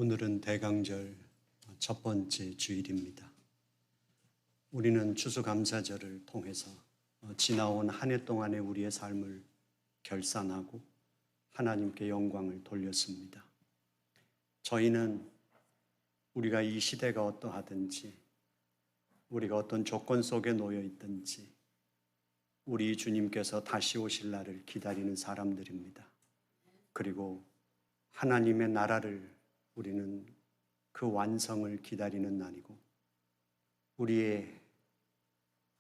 오늘은 대강절 첫 번째 주일입니다. 우리는 추수감사절을 통해서 지나온 한 해 동안의 우리의 삶을 결산하고 하나님께 영광을 돌렸습니다. 저희는 우리가 이 시대가 어떠하든지, 우리가 어떤 조건 속에 놓여 있든지 우리 주님께서 다시 오실 날을 기다리는 사람들입니다. 그리고 하나님의 나라를 우리는 그 완성을 기다리는 날이고, 우리의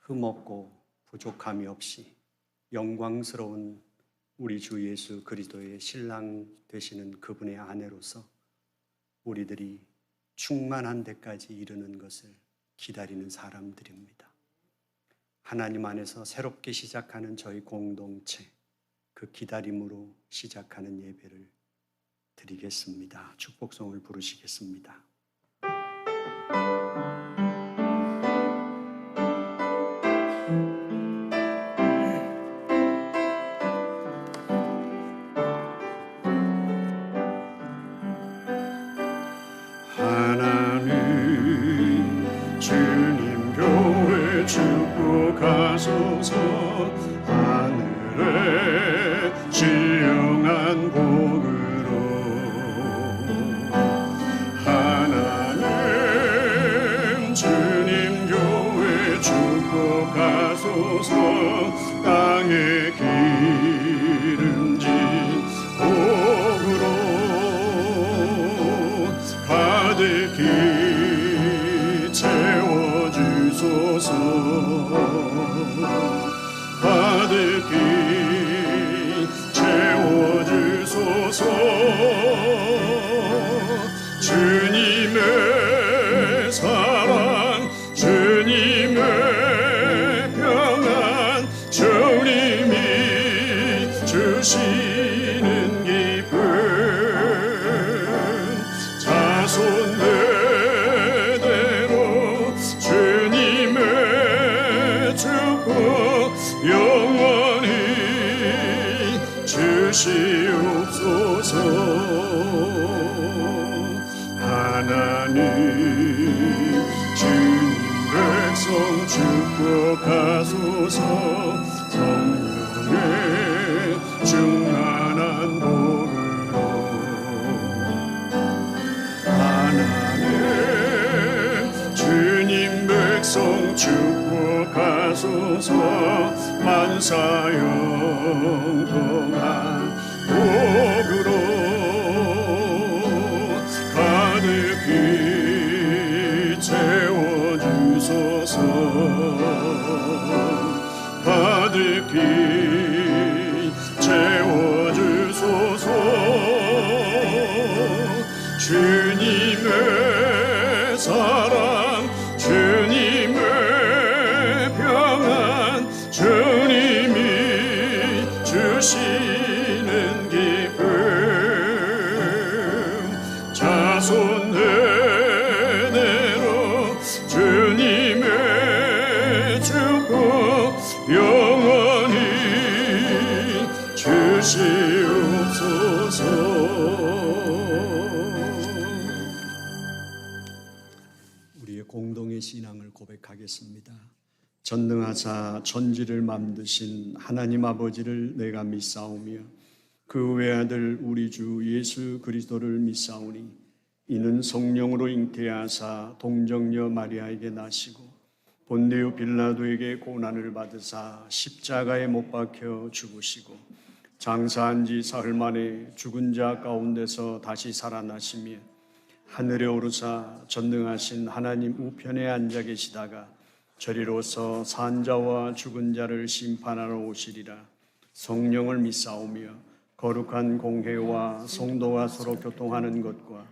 흠없고 부족함이 없이 영광스러운 우리 주 예수 그리스도의 신랑 되시는 그분의 아내로서 우리들이 충만한 데까지 이르는 것을 기다리는 사람들입니다. 하나님 안에서 새롭게 시작하는 저희 공동체, 그 기다림으로 시작하는 예배를 드리겠습니다. 축복송을 부르시겠습니다. 하나님 주님 교회 축복하소서. 하늘에 신령한 복으로 하나님 주님 교회 축복하소서. 땅에 기름진 복으로 가득히 채워주소서. 가득히 채워주소서. 주님의 사랑, 주님의 평안, 주님이 주시는 기쁨, 자손 대대로 주님의 축복 영원히 주시옵소서. 하나님 주님 백성 축복하소서. 성령의 충만한 복으로 하나님 주님 백성 축복하소서. 만사형통한 복으로 가득히 채워주소서. 가득히 채워주소서. 주님의 사랑, 주님의 평안, 주님이 주시는 기쁨, 자손 대대로 주님의 축복 영원히 주시옵소서. 우리의 공동의 신앙을 고백하겠습니다. 전능하사 천지를 만드신 하나님 아버지를 내가 믿사오며 그 외아들 우리 주 예수 그리스도를 믿사오니 이는 성령으로 잉태하사 동정녀 마리아에게 나시고 본디오 빌라도에게 고난을 받으사 십자가에 못 박혀 죽으시고 장사한 지 사흘 만에 죽은 자 가운데서 다시 살아나시며 하늘에 오르사 전능하신 하나님 우편에 앉아 계시다가 저리로서 산자와 죽은 자를 심판하러 오시리라. 성령을 믿사오며 거룩한 공회와 성도가 서로 교통하는 것과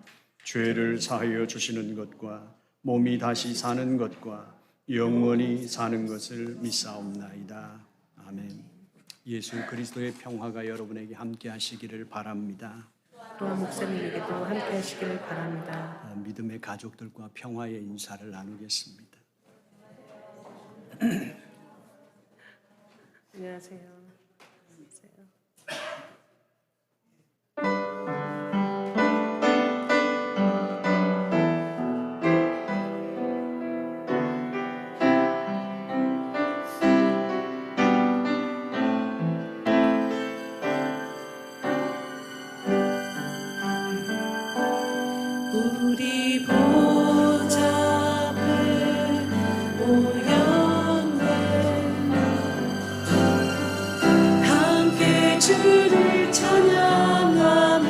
죄를 사하여 주시는 것과 몸이 다시 사는 것과 영원히 사는 것을 믿사옵나이다. 아멘. 예수 그리스도의 평화가 여러분에게 함께 하시기를 바랍니다. 또 목사님에게도 함께 하시기를 바랍니다. 믿음의 가족들과 평화의 인사를 나누겠습니다. 안녕하세요. 안녕하세요. 보좌 앞에 모였네. 함께 주를 찬양하며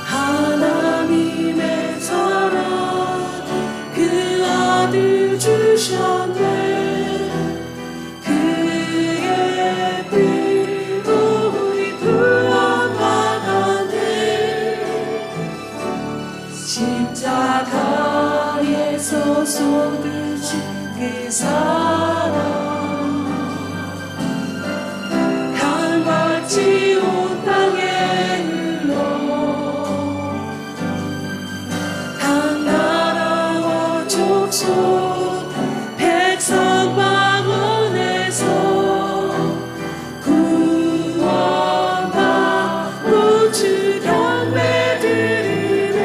하나님의 사랑 그 아들 주셨네. 그의 피로 우리 구원받았네. 십자가에서 쏟으신 그 사랑 강같이 온 땅에 흘러 각 나라와 족속 백성 방언에서 구원받고 주 경배 드리네.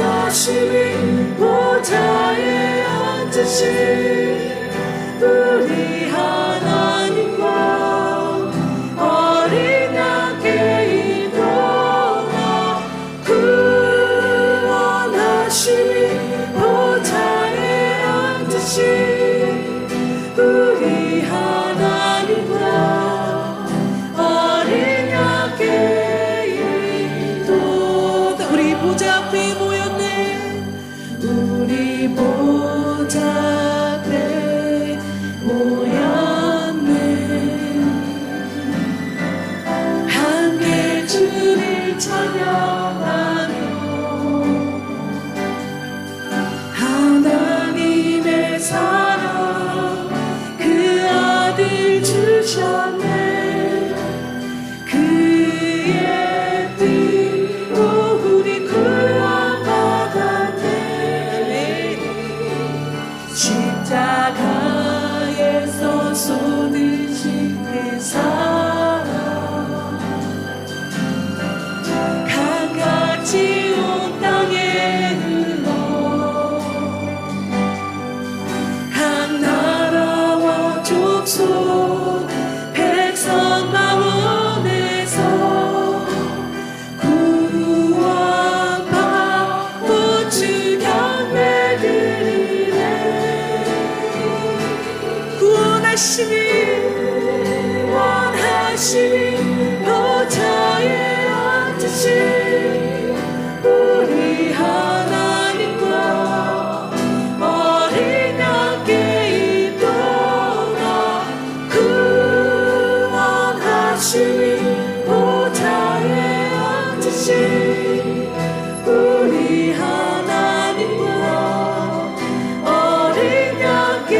구원하시니 보좌에 앉으신 우리 하나님과 어린 양께 이동하 구원하시니 보좌에 앉으신 우리 하나님과 어린 양께 이동하. 우리 보좌 앞에 모였네. 우리 보좌 앞에 모였네. 함께 주를 찬양하며 하나님의 사랑 그 아들 주셨네. 그의 피로 우리 구원받았네. 십자가에서 쏟으신 그 사랑 강같이 온 땅에 흘러 각 나라와 족속 백성 방언에서 구원받고 주 경배 드리네. 구원하시니 보좌에 앉으신 우리 하나님과 어린 양께 이동하 구원하시니 보좌에 앉으신 우리 하나님과 어린 양께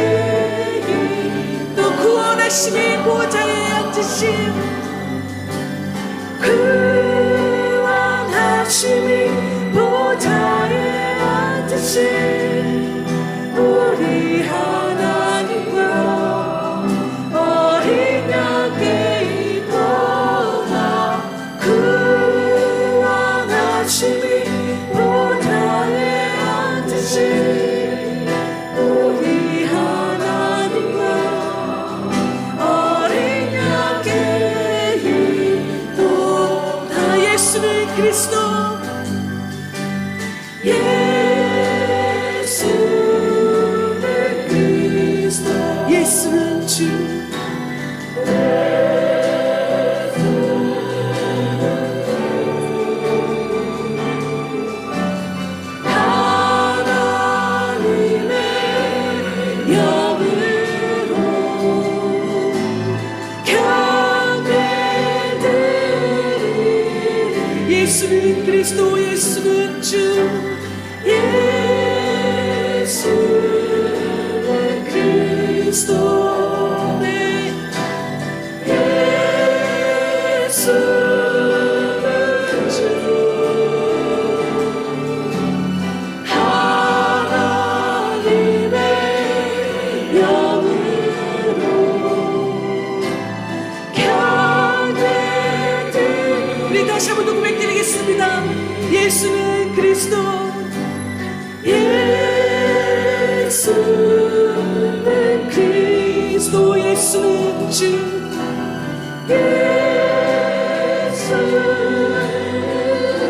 또 구원하시니 보좌에 앉으신 구원하시니 보좌에 앉으신 우리 하나님과 어린 양께 이동하 구원하시니 보좌에 앉으신 우리 하나님과 어린 양께 이동하. 예수는 그리스도 예수는 그리스도 예수는 주 하나님의 영으로 경배드리리. 예수는 그리스도 예수는 주 예수는 그리스도 네 예수는 주 하나님의 영으로 경배드리리. 우리 다시 한번 고백드리겠습니다. 예수는 그리스도 예수는 그리스도 예수는 주 예수는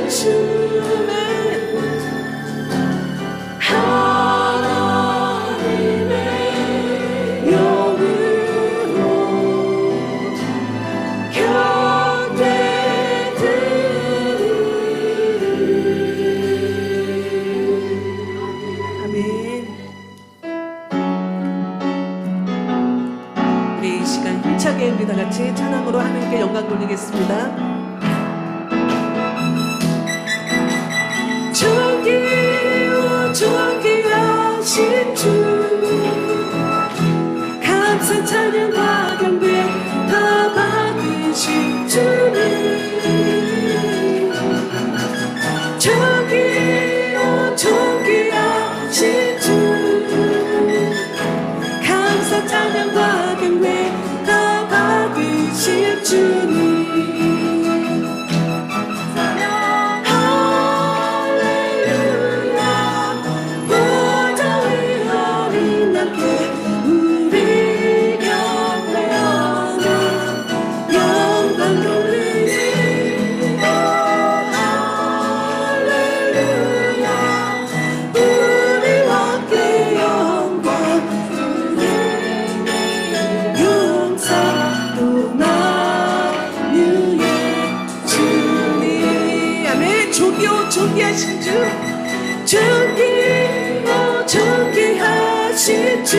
주의 하나님의 영으로 아멘. 우리 이 시간 힘차게 우리 다 같이 찬양으로 하나님께 영광 돌리겠습니다. 존귀하신 주 감사 찬양과 경배 다 받으신 주님 존귀하신 주 감사 찬양과 경배 다 받으신 주님 존귀하신 주 존귀하신 주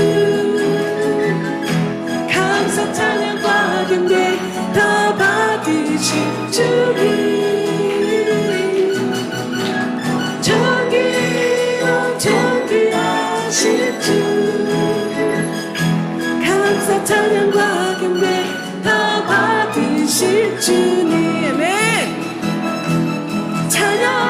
감사 찬양과 경배 다 받으신 주님 존귀하신 주 감사 찬양과 경배 다 받으신 주님 아멘. 찬양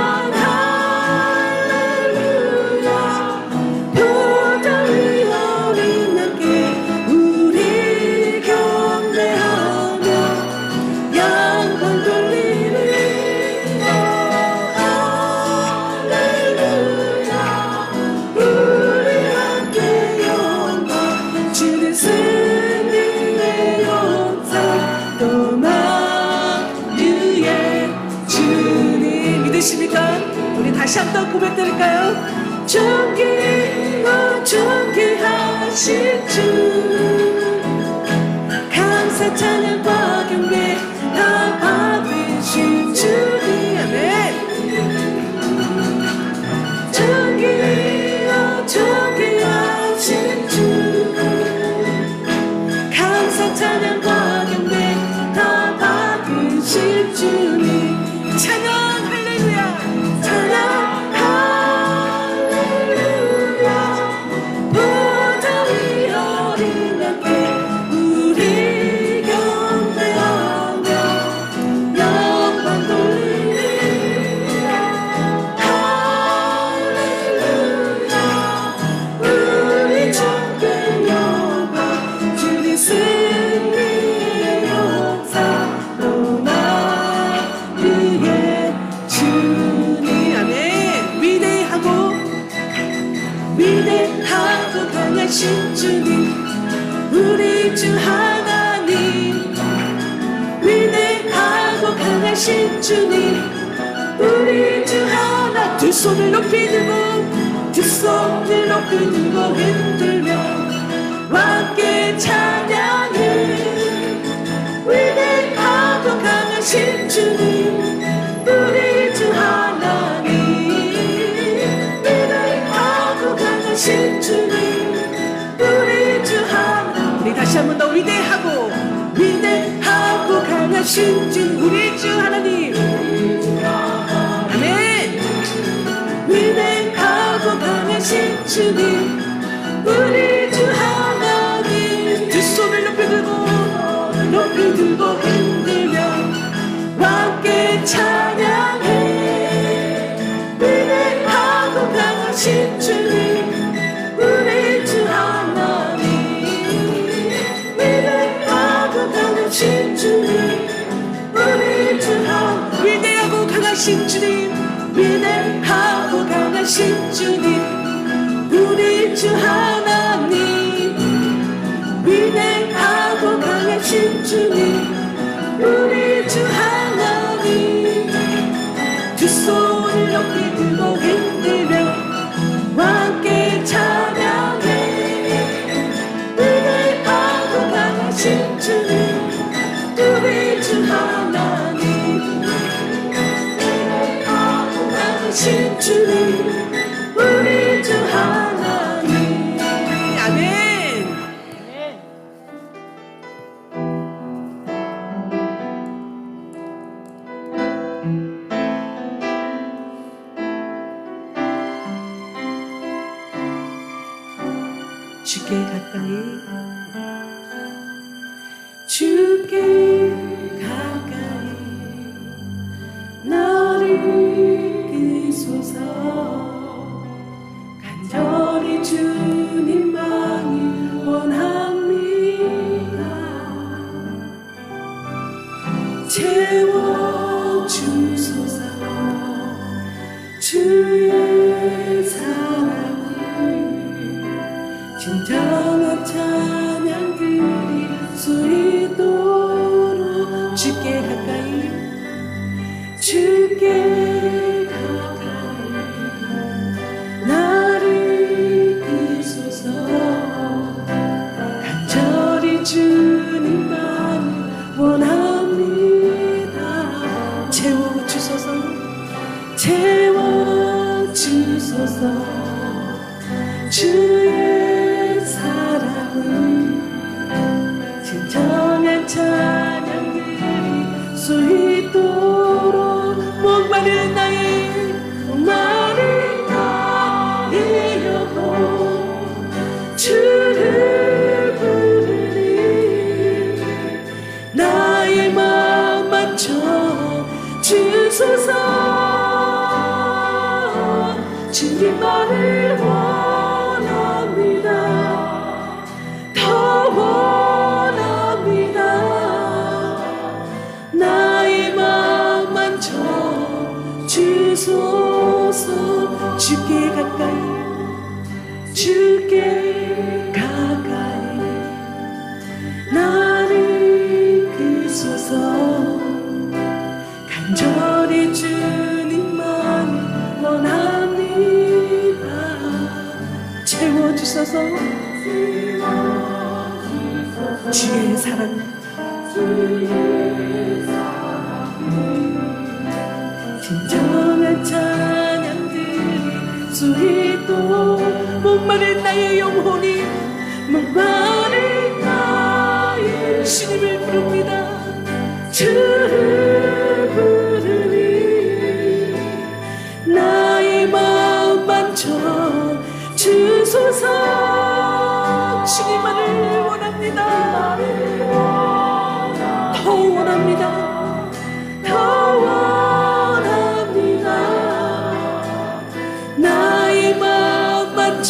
우리 다시 한번 고백드릴까요? 존귀하신 주 감사 찬양과 경배 다 받으신 주님 아멘. 존귀하신 주 감사 찬양과 경배 다 받으신 주님 찬양 위대하신 주님 우리 주 하나님 위대하고 강하신 주님 우리 주 하나 두 손을 높이 들고 흔들며 함께 찬양해 위대하고 강하신 주님 우리 주 하나님 위대하고 강하신 주님 우리 주 하나님 우리 다시 한 번 더 위대하고 강하신 주님 우리 주 하나님 아멘 위대하고 강하신 주님 우리 주 하나님 두 손을 높이 들고 흔들며 함께 찬양해 위대하고 강하신 주님 우리 주 하나님 위대하고 강하신 주님 우리 주 하나님 위대하고 강하신 주님 위대하고 강하신 주님 우리 주 하나님 위대하고 강하신 주님 크신 주님 우리 주 하나님. 아멘. 주께 가까이 주께 가까이 나를 이끄소서. 간절히 주님만을 원합니다. 채워주소서. 주의 사랑을 진정한 찬양 드릴 수 있도록 주께 가까이 주께 가까이 나를 이끄소서. 간절히 주님만을 원합니다. 채워주소서. 채워주소서. 주의 사랑을 진정한 찬양 드릴 수 있도록 목마른 나의 영혼 주를 부르니 나의 마음 맞춰 주소서. 주님만을 원합니다. 더 원합니다. 나의 마음 만져 주소서. 주께 가까이 주께 가까이 나를 이끄소서. 간절히 주님만을 원합니다. 채워주소서. 주의 사랑 진정한 찬양 드릴 수 있도록 목마른 나의 영혼이 목마른 나의 주님을 부릅니다. 주를 부르니 나의 마음 만져 주소서. 주님만을 원합니다. 더 원합니다. 더 원합니다. 나의 마음 만져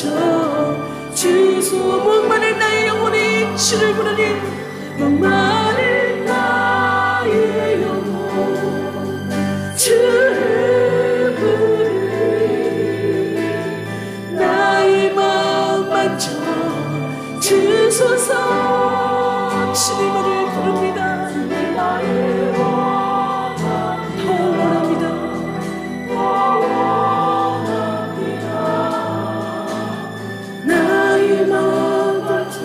주소. 목마른 나의 영혼이 주를 부르니 목마른 나의 영혼 주를 부르니 나의 마음 만져 주소서. 주님만을 부릅니다. 더 원합니다. 나의 마음 만져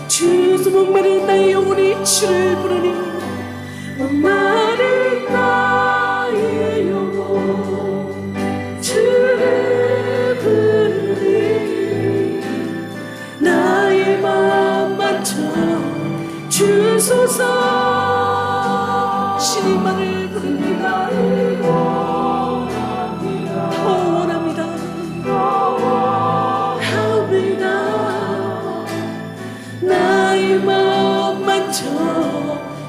주소. 목마른 나의 영혼이 주를 부르니 목마른 나의 영혼 주를 부르니 나의 마음 만져 주소서. 주님만을 부릅니다. 더 원합니다. 합니다. 나의 마음 만져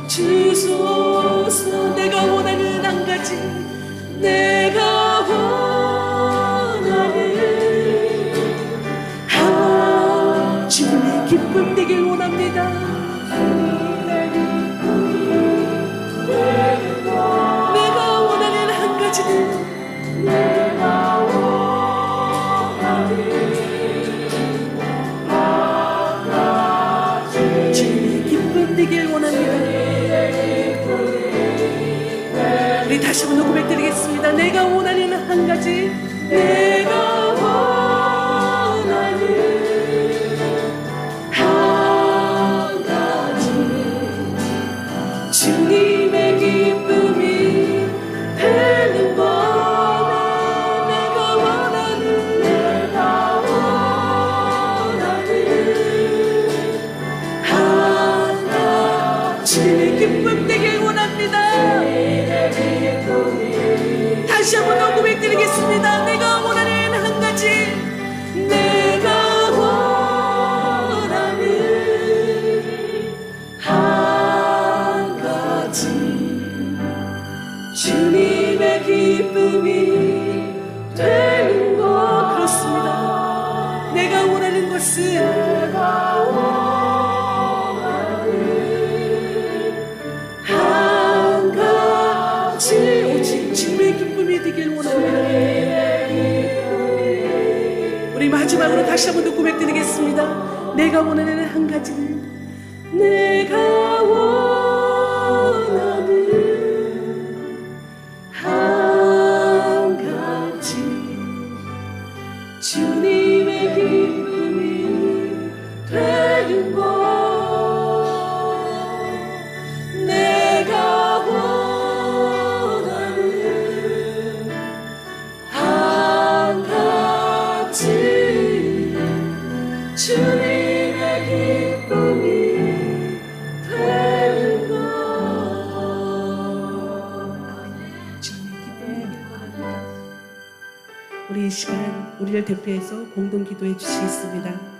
주소서. 내가 원하는 한 가지 내가 원하는 주님의 기쁨 되길 원합니다. 내가 원하는 한 가지는 내가 원하는 주님의 기쁨 되길 원합니다. 우리 다시 한번 녹음해 드리겠습니다. 내가 원하는 한 가지 내가 원하는 한 가지 주님의 기쁨이 되는 것 다시 한 번 더 고백드리겠습니다. 내가 원하는 한 가지, 내가 원하는 한 가지, 주님의 기쁨이 되는 것. 그렇습니다. 내가 원하는 것은 한 가지, 오직 주님의 기쁨이 되길 원합니다. 우리 마지막으로 다시 한 번 더 고백드리겠습니다. 내가 원하는 한 가지는, 내가 원하는 한 가지, 주님의 기쁨이 되는 것. 내가 원하는 한 가지, 주님의 기쁨이 되는 것. 주님의 기쁨이 원합니다. 우리 이 시간 우리를 대표해서 공동 기도해 주시겠습니다.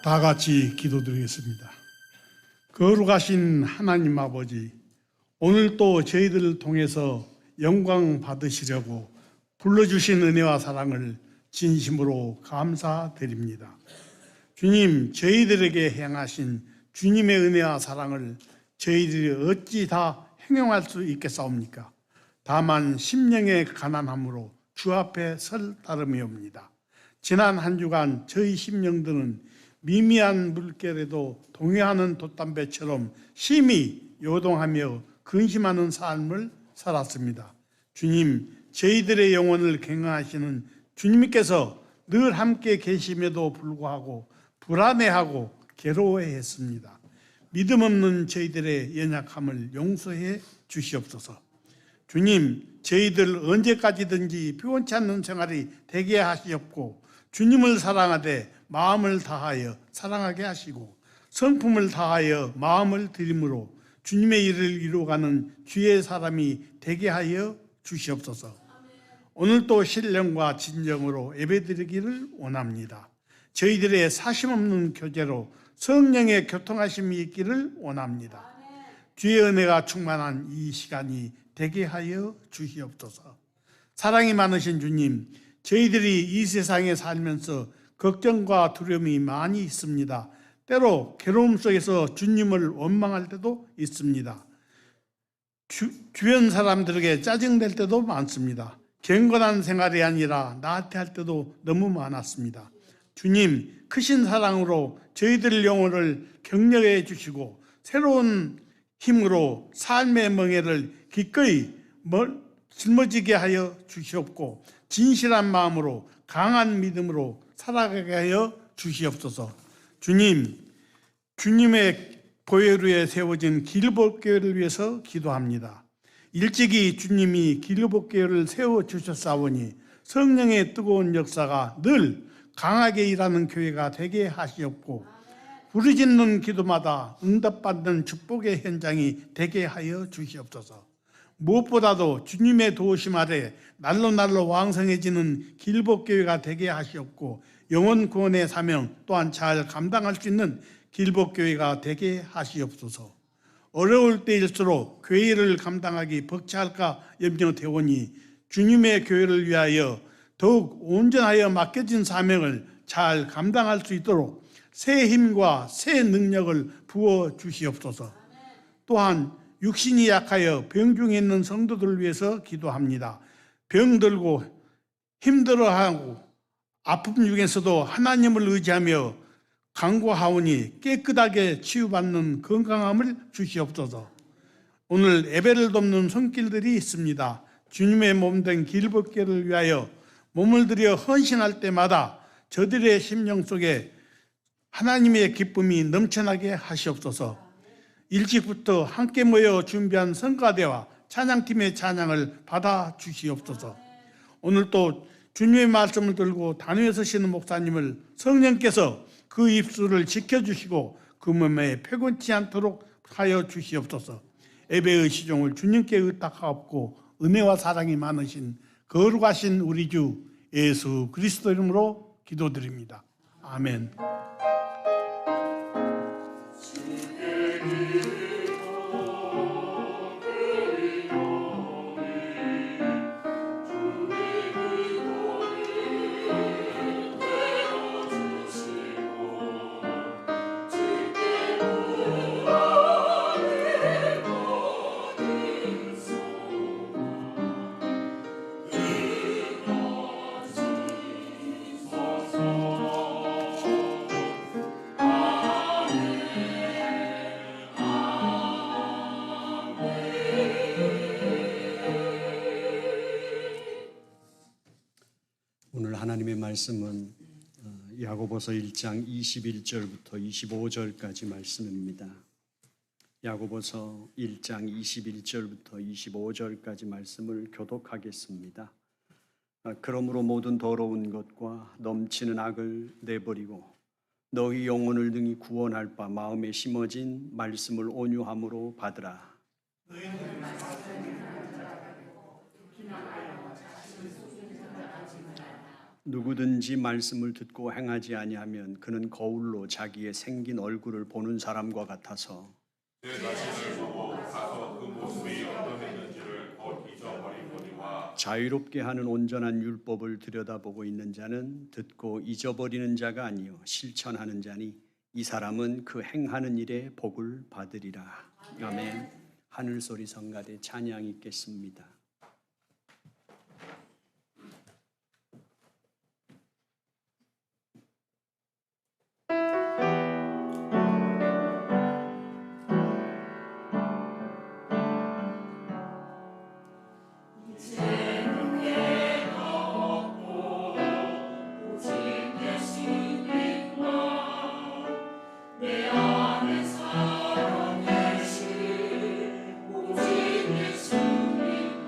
다 같이 기도드리겠습니다. 거룩하신 하나님 아버지, 오늘 또 저희들을 통해서 영광 받으시려고 불러주신 은혜와 사랑을 진심으로 감사드립니다. 주님, 저희들에게 행하신 주님의 은혜와 사랑을 저희들이 어찌 다 행용할 수 있겠사옵니까? 다만 심령의 가난함으로 주 앞에 설 따름이옵니다. 지난 한 주간 저희 심령들은 미미한 물결에도 동요하는 돛담배처럼 심히 요동하며 근심하는 삶을 살았습니다. 주님, 저희들의 영혼을 경영하시는 주님께서 늘 함께 계심에도 불구하고 불안해하고 괴로워했습니다. 믿음 없는 저희들의 연약함을 용서해 주시옵소서. 주님, 저희들 언제까지든지 피곤치 않는 생활이 되게 하시옵고, 주님을 사랑하되 마음을 다하여 사랑하게 하시고, 성품을 다하여 마음을 드림으로 주님의 일을 이루어가는 주의 사람이 되게 하여 주시옵소서. 오늘도 신령과 진정으로 예배드리기를 원합니다. 저희들의 사심없는 교제로 성령의 교통하심이 있기를 원합니다. 주의 은혜가 충만한 이 시간이 되게 하여 주시옵소서. 사랑이 많으신 주님, 저희들이 이 세상에 살면서 걱정과 두려움이 많이 있습니다. 때로 괴로움 속에서 주님을 원망할 때도 있습니다. 주변 사람들에게 짜증낼 때도 많습니다. 경건한 생활이 아니라 나태할 때도 너무 많았습니다. 주님, 크신 사랑으로 저희들 영혼을 격려해 주시고 새로운 힘으로 삶의 멍에를 기꺼이 짊어지게 하여 주시옵고, 진실한 마음으로 강한 믿음으로 살아가게 하여 주시옵소서. 주님, 주님의 보혈 위에 세워진 길복교회를 위해서 기도합니다. 일찍이 주님이 길복교회를 세워주셨사오니 성령의 뜨거운 역사가 늘 강하게 일하는 교회가 되게 하시옵고, 부르짖는 기도마다 응답받는 축복의 현장이 되게 하여 주시옵소서. 무엇보다도 주님의 도우심 아래 날로 왕성해지는 길복교회가 되게 하시옵고, 영혼 구원의 사명 또한 잘 감당할 수 있는 길복교회가 되게 하시옵소서. 어려울 때일수록 교회를 감당하기 벅차할까 염려되오니 주님의 교회를 위하여 더욱 온전하여 맡겨진 사명을 잘 감당할 수 있도록 새 힘과 새 능력을 부어 주시옵소서. 또한 육신이 약하여 병중에 있는 성도들을 위해서 기도합니다. 병들고 힘들어하고 아픔 중에서도 하나님을 의지하며 간구하오니 깨끗하게 치유받는 건강함을 주시옵소서. 오늘 예배를 돕는 손길들이 있습니다. 주님의 몸된 길벗기를 위하여 몸을 들여 헌신할 때마다 저들의 심령 속에 하나님의 기쁨이 넘쳐나게 하시옵소서. 일찍부터 함께 모여 준비한 성가대와 찬양팀의 찬양을 받아 주시옵소서. 오늘 또 주님의 말씀을 들고 단위에 서시는 목사님을 성령께서 그 입술을 지켜주시고 그 몸에 패곤치 않도록 하여 주시옵소서. 예배의 시종을 주님께 의탁하옵고 은혜와 사랑이 많으신 거룩하신 우리 주 예수 그리스도 이름으로 기도드립니다. 아멘. 오늘 하나님의 말씀은 야고보서 1장 21절부터 25절까지 말씀입니다. 야고보서 1장 21절부터 25절까지 말씀을 교독하겠습니다. 그러므로 모든 더러운 것과 넘치는 악을 내버리고 너희 영혼을 등이 구원할 바 마음에 심어진 말씀을 온유함으로 받으라. 누구든지 말씀을 듣고 행하지 아니하면 그는 거울로 자기의 생긴 얼굴을 보는 사람과 같아서 내 자신을 보고 가서 그 모습이 어떠했는지를 곧 잊어버리거니와 자유롭게 하는 온전한 율법을 들여다보고 있는 자는 듣고 잊어버리는 자가 아니요 실천하는 자니 이 사람은 그 행하는 일에 복을 받으리라. 아멘. 하늘소리 성가대 찬양 있겠습니다. 내 안에 살아계신 오직 예수님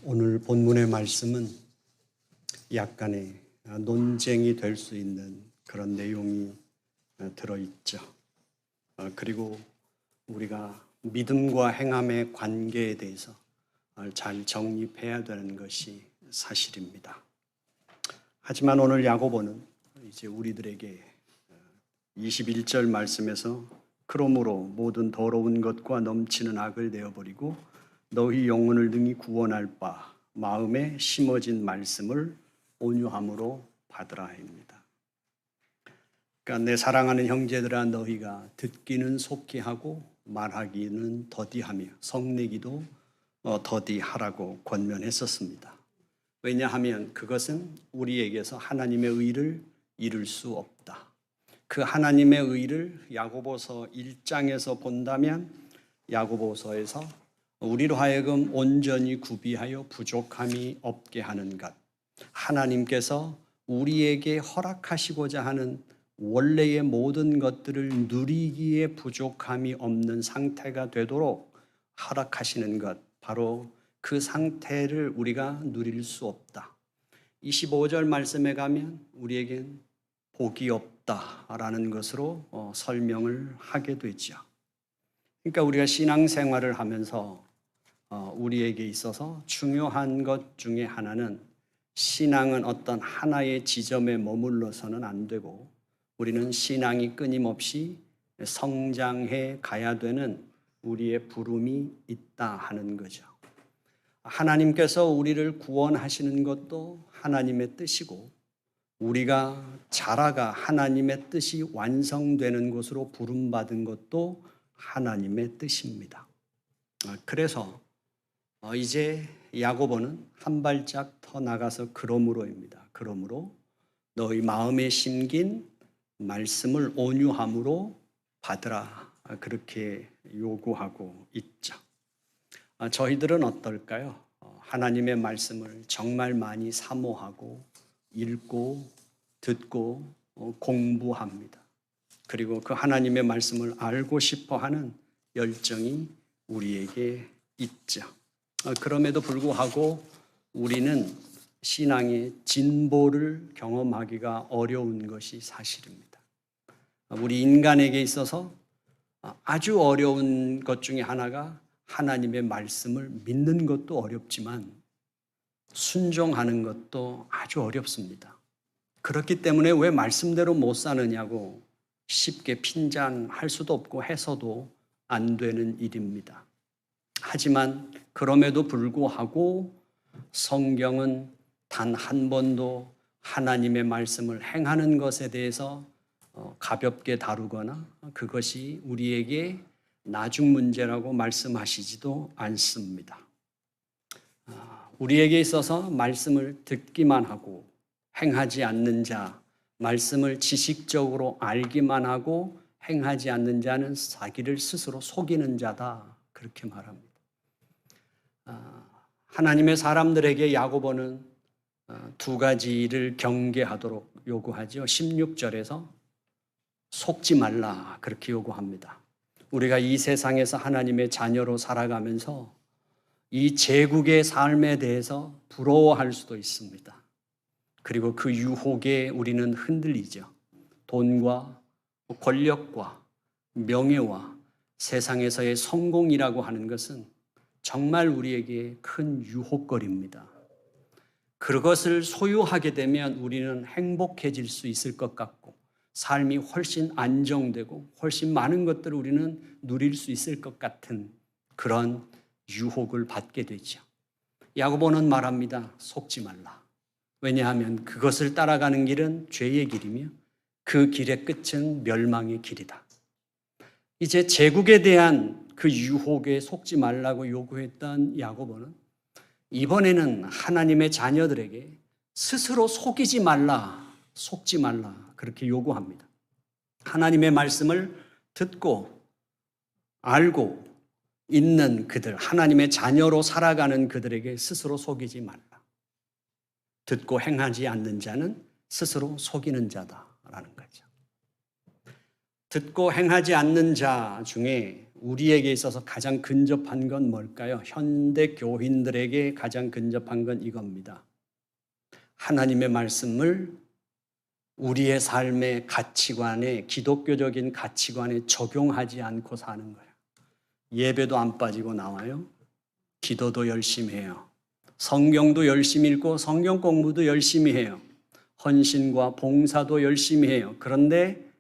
오늘 본문의 말씀은 약간의 논쟁이 될 수 있는 그런 내용이 들어있죠. 그리고 우리가 믿음과 행함의 관계에 대해서 잘 정립해야 되는 것이 사실입니다. 하지만 오늘 야고보는 이제 우리들에게 21절 말씀에서 그러므로 모든 더러운 것과 넘치는 악을 내어버리고 너희 영혼을 능히 구원할 바 마음에 심어진 말씀을 온유함으로 받으라 합니다. 그러니까 내 사랑하는 형제들아 너희가 듣기는 속히 하고 말하기는 더디하며 성내기도 더디하라고 권면했었습니다. 왜냐하면 그것은 우리에게서 하나님의 의를 이룰 수 없다. 그 하나님의 의를 야고보서 1장에서 본다면 야고보서에서 우리로 하여금 온전히 구비하여 부족함이 없게 하는 것, 하나님께서 우리에게 허락하시고자 하는 원래의 모든 것들을 누리기에 부족함이 없는 상태가 되도록 허락하시는 것, 바로 그 상태를 우리가 누릴 수 없다. 25절 말씀에 가면 우리에겐 복이 없다라는 것으로 설명을 하게 되죠. 그러니까 우리가 신앙생활을 하면서 우리에게 있어서 중요한 것 중에 하나는 신앙은 어떤 하나의 지점에 머물러서는 안 되고 우리는 신앙이 끊임없이 성장해 가야 되는 우리의 부름이 있다 하는 거죠. 하나님께서 우리를 구원하시는 것도 하나님의 뜻이고 우리가 자라가 하나님의 뜻이 완성되는 것으로 부름받은 것도 하나님의 뜻입니다. 그래서 이제 야고보는 한 발짝 더 나가서 그러므로입니다. 그러므로 너희 마음에 심긴 말씀을 온유함으로 받으라, 그렇게 요구하고 있죠. 저희들은 어떨까요? 하나님의 말씀을 정말 많이 사모하고 읽고 듣고 공부합니다. 그리고 그 하나님의 말씀을 알고 싶어 하는 열정이 우리에게 있죠. 그럼에도 불구하고 우리는 신앙의 진보를 경험하기가 어려운 것이 사실입니다. 우리 인간에게 있어서 아주 어려운 것 중에 하나가 하나님의 말씀을 믿는 것도 어렵지만 순종하는 것도 아주 어렵습니다. 그렇기 때문에 왜 말씀대로 못 사느냐고 쉽게 핀잔할 수도 없고 해서도 안 되는 일입니다. 하지만 그럼에도 불구하고 성경은 단 한 번도 하나님의 말씀을 행하는 것에 대해서 가볍게 다루거나 그것이 우리에게 나중 문제라고 말씀하시지도 않습니다. 우리에게 있어서 말씀을 듣기만 하고 행하지 않는 자, 말씀을 지식적으로 알기만 하고 행하지 않는 자는 자기를 스스로 속이는 자다, 그렇게 말합니다. 하나님의 사람들에게 야고보는 두 가지를 경계하도록 요구하죠. 16절에서 속지 말라, 그렇게 요구합니다. 우리가 이 세상에서 하나님의 자녀로 살아가면서 이 제국의 삶에 대해서 부러워할 수도 있습니다. 그리고 그 유혹에 우리는 흔들리죠. 돈과 권력과 명예와 세상에서의 성공이라고 하는 것은 정말 우리에게 큰 유혹거리입니다. 그것을 소유하게 되면 우리는 행복해질 수 있을 것 같고 삶이 훨씬 안정되고 훨씬 많은 것들을 우리는 누릴 수 있을 것 같은 그런 유혹을 받게 되죠. 야고보는 말합니다. 속지 말라. 왜냐하면 그것을 따라가는 길은 죄의 길이며 그 길의 끝은 멸망의 길이다. 이제 제국에 대한 그 유혹에 속지 말라고 요구했던 야고보는 이번에는 하나님의 자녀들에게 스스로 속이지 말라, 속지 말라, 그렇게 요구합니다. 하나님의 말씀을 듣고 알고 있는 그들, 하나님의 자녀로 살아가는 그들에게 스스로 속이지 말라. 듣고 행하지 않는 자는 스스로 속이는 자다라는 거죠. 듣고 행하지 않는 자 중에 우리에게 있어서 가장 근접한 건 뭘까요? 현대 교인들에게 가장 근접한 건 이겁니다. 하나님의 말씀을 우리의 삶의 가치관에, 기독교적인 가치관에 적용하지 않고 사는 거예요. 예배도 안 빠지고 나와요. 기도도 열심히 해요. 성경도 열심히 읽고 성경 공부도 열심히 해요. 헌신과 봉사도 열심히 해요. 그런데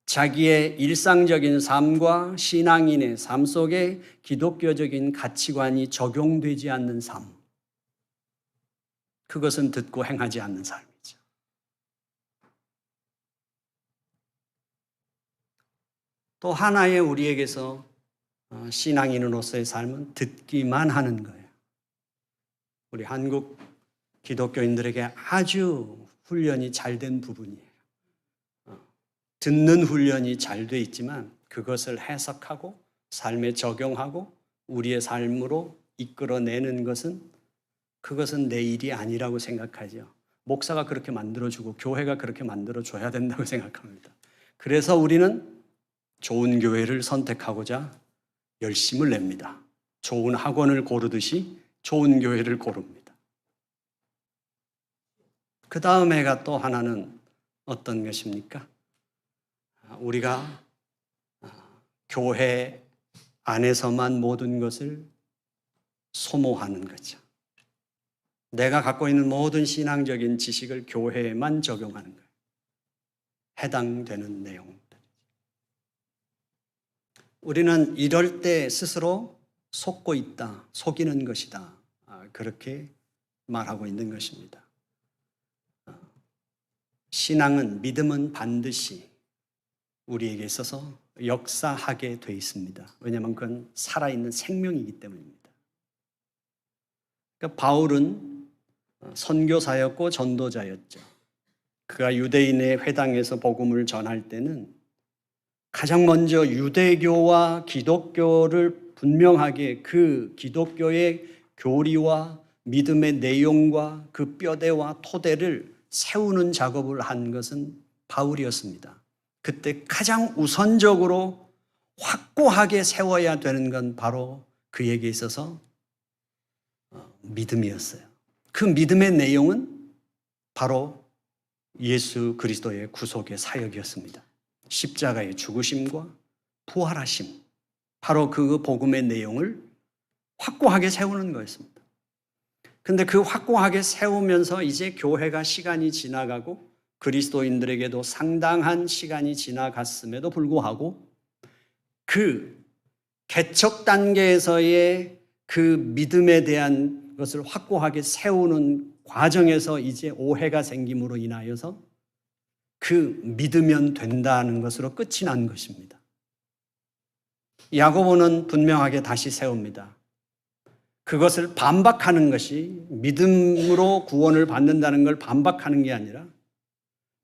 자기의 일상적인 삶과 신앙인의 삶 속에 기독교적인 가치관이 적용되지 않는 삶, 그것은 듣고 행하지 않는 삶이죠. 또 하나의 우리에게서 신앙인으로서의 삶은 듣기만 하는 거예요. 우리 한국 기독교인들에게 아주 훈련이 잘 된 부분이에요. 듣는 훈련이 잘 돼 있지만 그것을 해석하고 삶에 적용하고 우리의 삶으로 이끌어내는 그것은 내 일이 아니라고 생각하죠. 목사가 그렇게 만들어주고 교회가 그렇게 만들어줘야 된다고 생각합니다. 그래서 우리는 좋은 교회를 선택하고자 열심을 냅니다. 좋은 학원을 고르듯이 좋은 교회를 고릅니다. 그 다음에가 또 하나는 어떤 것입니까? 우리가 교회 안에서만 모든 것을 소모하는 거죠. 내가 갖고 있는 모든 신앙적인 지식을 교회에만 적용하는 거예요. 해당되는 내용들. 우리는 이럴 때 스스로 속고 있다, 속이는 것이다, 그렇게 말하고 있는 것입니다. 신앙은, 믿음은 반드시 우리에게 있어서 역사하게 돼 있습니다. 왜냐하면 그건 살아있는 생명이기 때문입니다. 그러니까 바울은 선교사였고 전도자였죠. 그가 유대인의 회당에서 복음을 전할 때는 가장 먼저 유대교와 기독교를 분명하게 그 기독교의 교리와 믿음의 내용과 그 뼈대와 토대를 세우는 작업을 한 것은 바울이었습니다. 그때 가장 우선적으로 확고하게 세워야 되는 건 바로 그에게 있어서 믿음이었어요. 그 믿음의 내용은 바로 예수 그리스도의 구속의 사역이었습니다. 십자가의 죽으심과 부활하심, 바로 그 복음의 내용을 확고하게 세우는 거였습니다. 그런데 그 확고하게 세우면서 이제 교회가 시간이 지나가고 그리스도인들에게도 상당한 시간이 지나갔음에도 불구하고 그 개척 단계에서의 그 믿음에 대한 것을 확고하게 세우는 과정에서 이제 오해가 생김으로 인하여서 그 믿으면 된다는 것으로 끝이 난 것입니다. 야고보는 분명하게 다시 세웁니다. 그것을 반박하는 것이 믿음으로 구원을 받는다는 걸 반박하는 게 아니라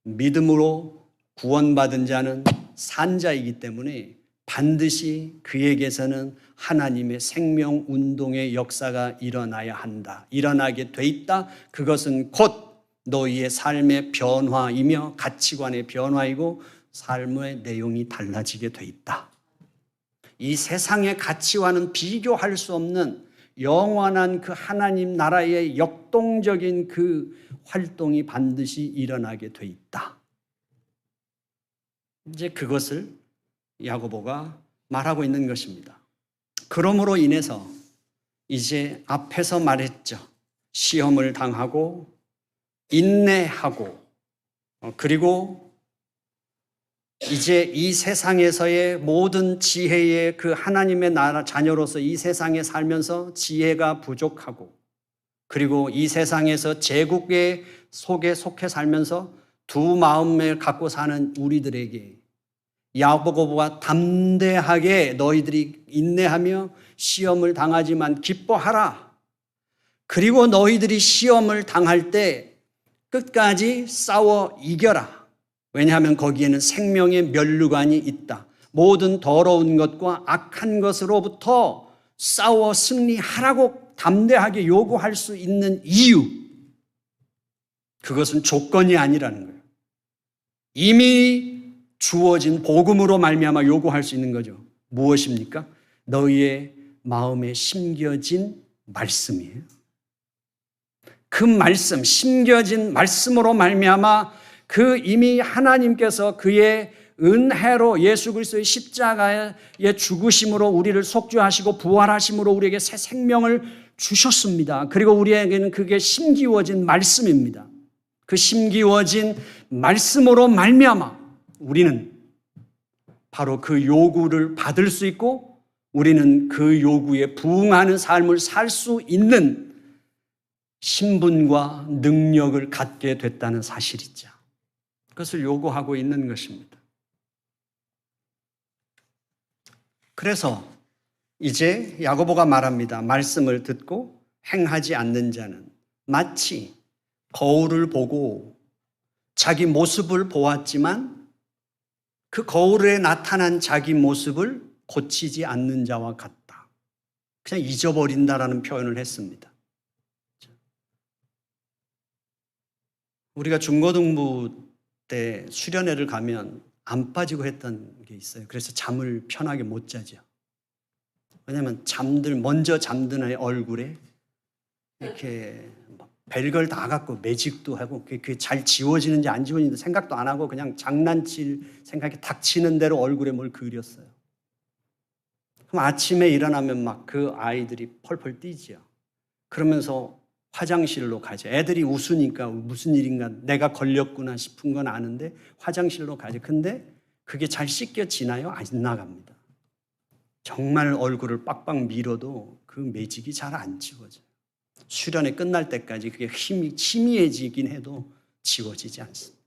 믿음으로 구원받은 자는 산자이기 때문에 반드시 그에게서는 하나님의 생명 운동의 역사가 일어나야 한다. 일어나게 돼 있다. 그것은 곧 너희의 삶의 변화이며 가치관의 변화이고 삶의 내용이 달라지게 돼 있다. 이 세상의 가치와는 비교할 수 없는 영원한 그 하나님 나라의 역동적인 그 활동이 반드시 일어나게 돼 있다. 이제 그것을 야고보가 말하고 있는 것입니다. 그러므로 인해서 이제 앞에서 말했죠. 시험을 당하고 인내하고 그리고 이제 이 세상에서의 모든 지혜의 그 하나님의 나라 자녀로서 이 세상에 살면서 지혜가 부족하고 그리고 이 세상에서 제국의 속에 속해 살면서 두 마음을 갖고 사는 우리들에게 야고보가 담대하게 너희들이 인내하며 시험을 당하지만 기뻐하라. 그리고 너희들이 시험을 당할 때 끝까지 싸워 이겨라. 왜냐하면 거기에는 생명의 면류관이 있다. 모든 더러운 것과 악한 것으로부터 싸워 승리하라고 담대하게 요구할 수 있는 이유, 그것은 조건이 아니라는 거예요. 이미 주어진 복음으로 말미암아 요구할 수 있는 거죠. 무엇입니까? 너희의 마음에 심겨진 말씀이에요. 그 말씀, 심겨진 말씀으로 말미암아 그 이미 하나님께서 그의 은혜로 예수 그리스도의 십자가의 죽으심으로 우리를 속죄하시고 부활하심으로 우리에게 새 생명을 주셨습니다. 그리고 우리에게는 그게 심기워진 말씀입니다. 그 심기워진 말씀으로 말미암아 우리는 바로 그 요구를 받을 수 있고 우리는 그 요구에 부응하는 삶을 살 수 있는 신분과 능력을 갖게 됐다는 사실이죠. 그것을 요구하고 있는 것입니다. 그래서 이제 야고보가 말합니다. 말씀을 듣고 행하지 않는 자는 마치 거울을 보고 자기 모습을 보았지만 그 거울에 나타난 자기 모습을 고치지 않는 자와 같다. 그냥 잊어버린다라는 표현을 했습니다. 우리가 중고등부 때 수련회를 가면 안 빠지고 했던 게 있어요. 그래서 잠을 편하게 못 자죠. 왜냐하면 먼저 잠든 아이 얼굴에 이렇게 별걸 다 갖고 매직도 하고 그게 잘 지워지는지 안 지워지는지 생각도 안 하고 그냥 장난칠 생각이 닥치는 대로 얼굴에 뭘 그렸어요. 그럼 아침에 일어나면 막 그 아이들이 펄펄 뛰죠. 그러면서 화장실로 가죠. 애들이 웃으니까 무슨 일인가 내가 걸렸구나 싶은 건 아는데 화장실로 가죠. 근데 그게 잘 씻겨지나요? 안 나갑니다. 정말 얼굴을 빡빡 밀어도 그 매직이 잘 안 지워져요. 수련회 끝날 때까지 그게 희미해지긴 해도 지워지지 않습니다.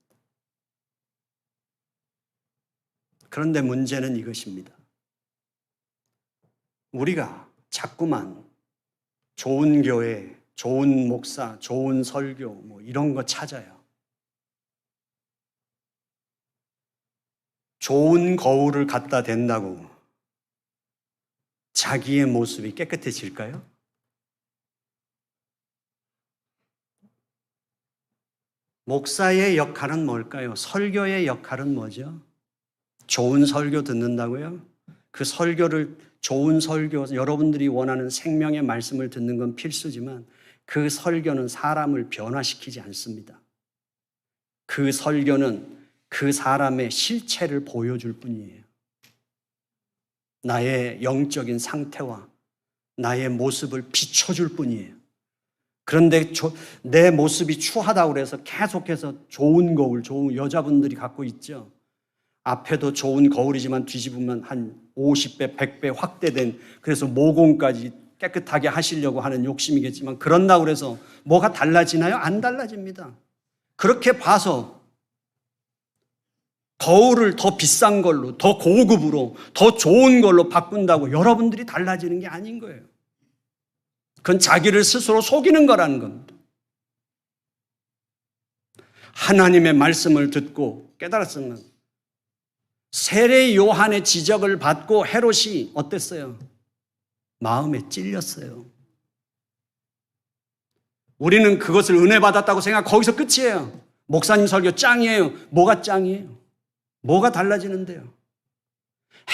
그런데 문제는 이것입니다. 우리가 자꾸만 좋은 교회, 좋은 목사, 좋은 설교 뭐 이런 거 찾아요. 좋은 거울을 갖다 댄다고 자기의 모습이 깨끗해질까요? 목사의 역할은 뭘까요? 설교의 역할은 뭐죠? 좋은 설교 듣는다고요? 그 설교를 좋은 설교, 여러분들이 원하는 생명의 말씀을 듣는 건 필수지만 그 설교는 사람을 변화시키지 않습니다. 그 설교는 그 사람의 실체를 보여줄 뿐이에요. 나의 영적인 상태와 나의 모습을 비춰줄 뿐이에요. 그런데 내 모습이 추하다고 그래서 계속해서 좋은 거울, 좋은 여자분들이 갖고 있죠. 앞에도 좋은 거울이지만 뒤집으면 한 50배, 100배 확대된, 그래서 모공까지 깨끗하게 하시려고 하는 욕심이겠지만 그런다고 해서 뭐가 달라지나요? 안 달라집니다. 그렇게 봐서 거울을 더 비싼 걸로, 더 고급으로, 더 좋은 걸로 바꾼다고 여러분들이 달라지는 게 아닌 거예요. 그건 자기를 스스로 속이는 거라는 겁니다. 하나님의 말씀을 듣고 깨달았으면 세례 요한의 지적을 받고 헤롯이 어땠어요? 마음에 찔렸어요. 우리는 그것을 은혜 받았다고 생각, 거기서 끝이에요. 목사님 설교 짱이에요. 뭐가 짱이에요? 뭐가 달라지는데요?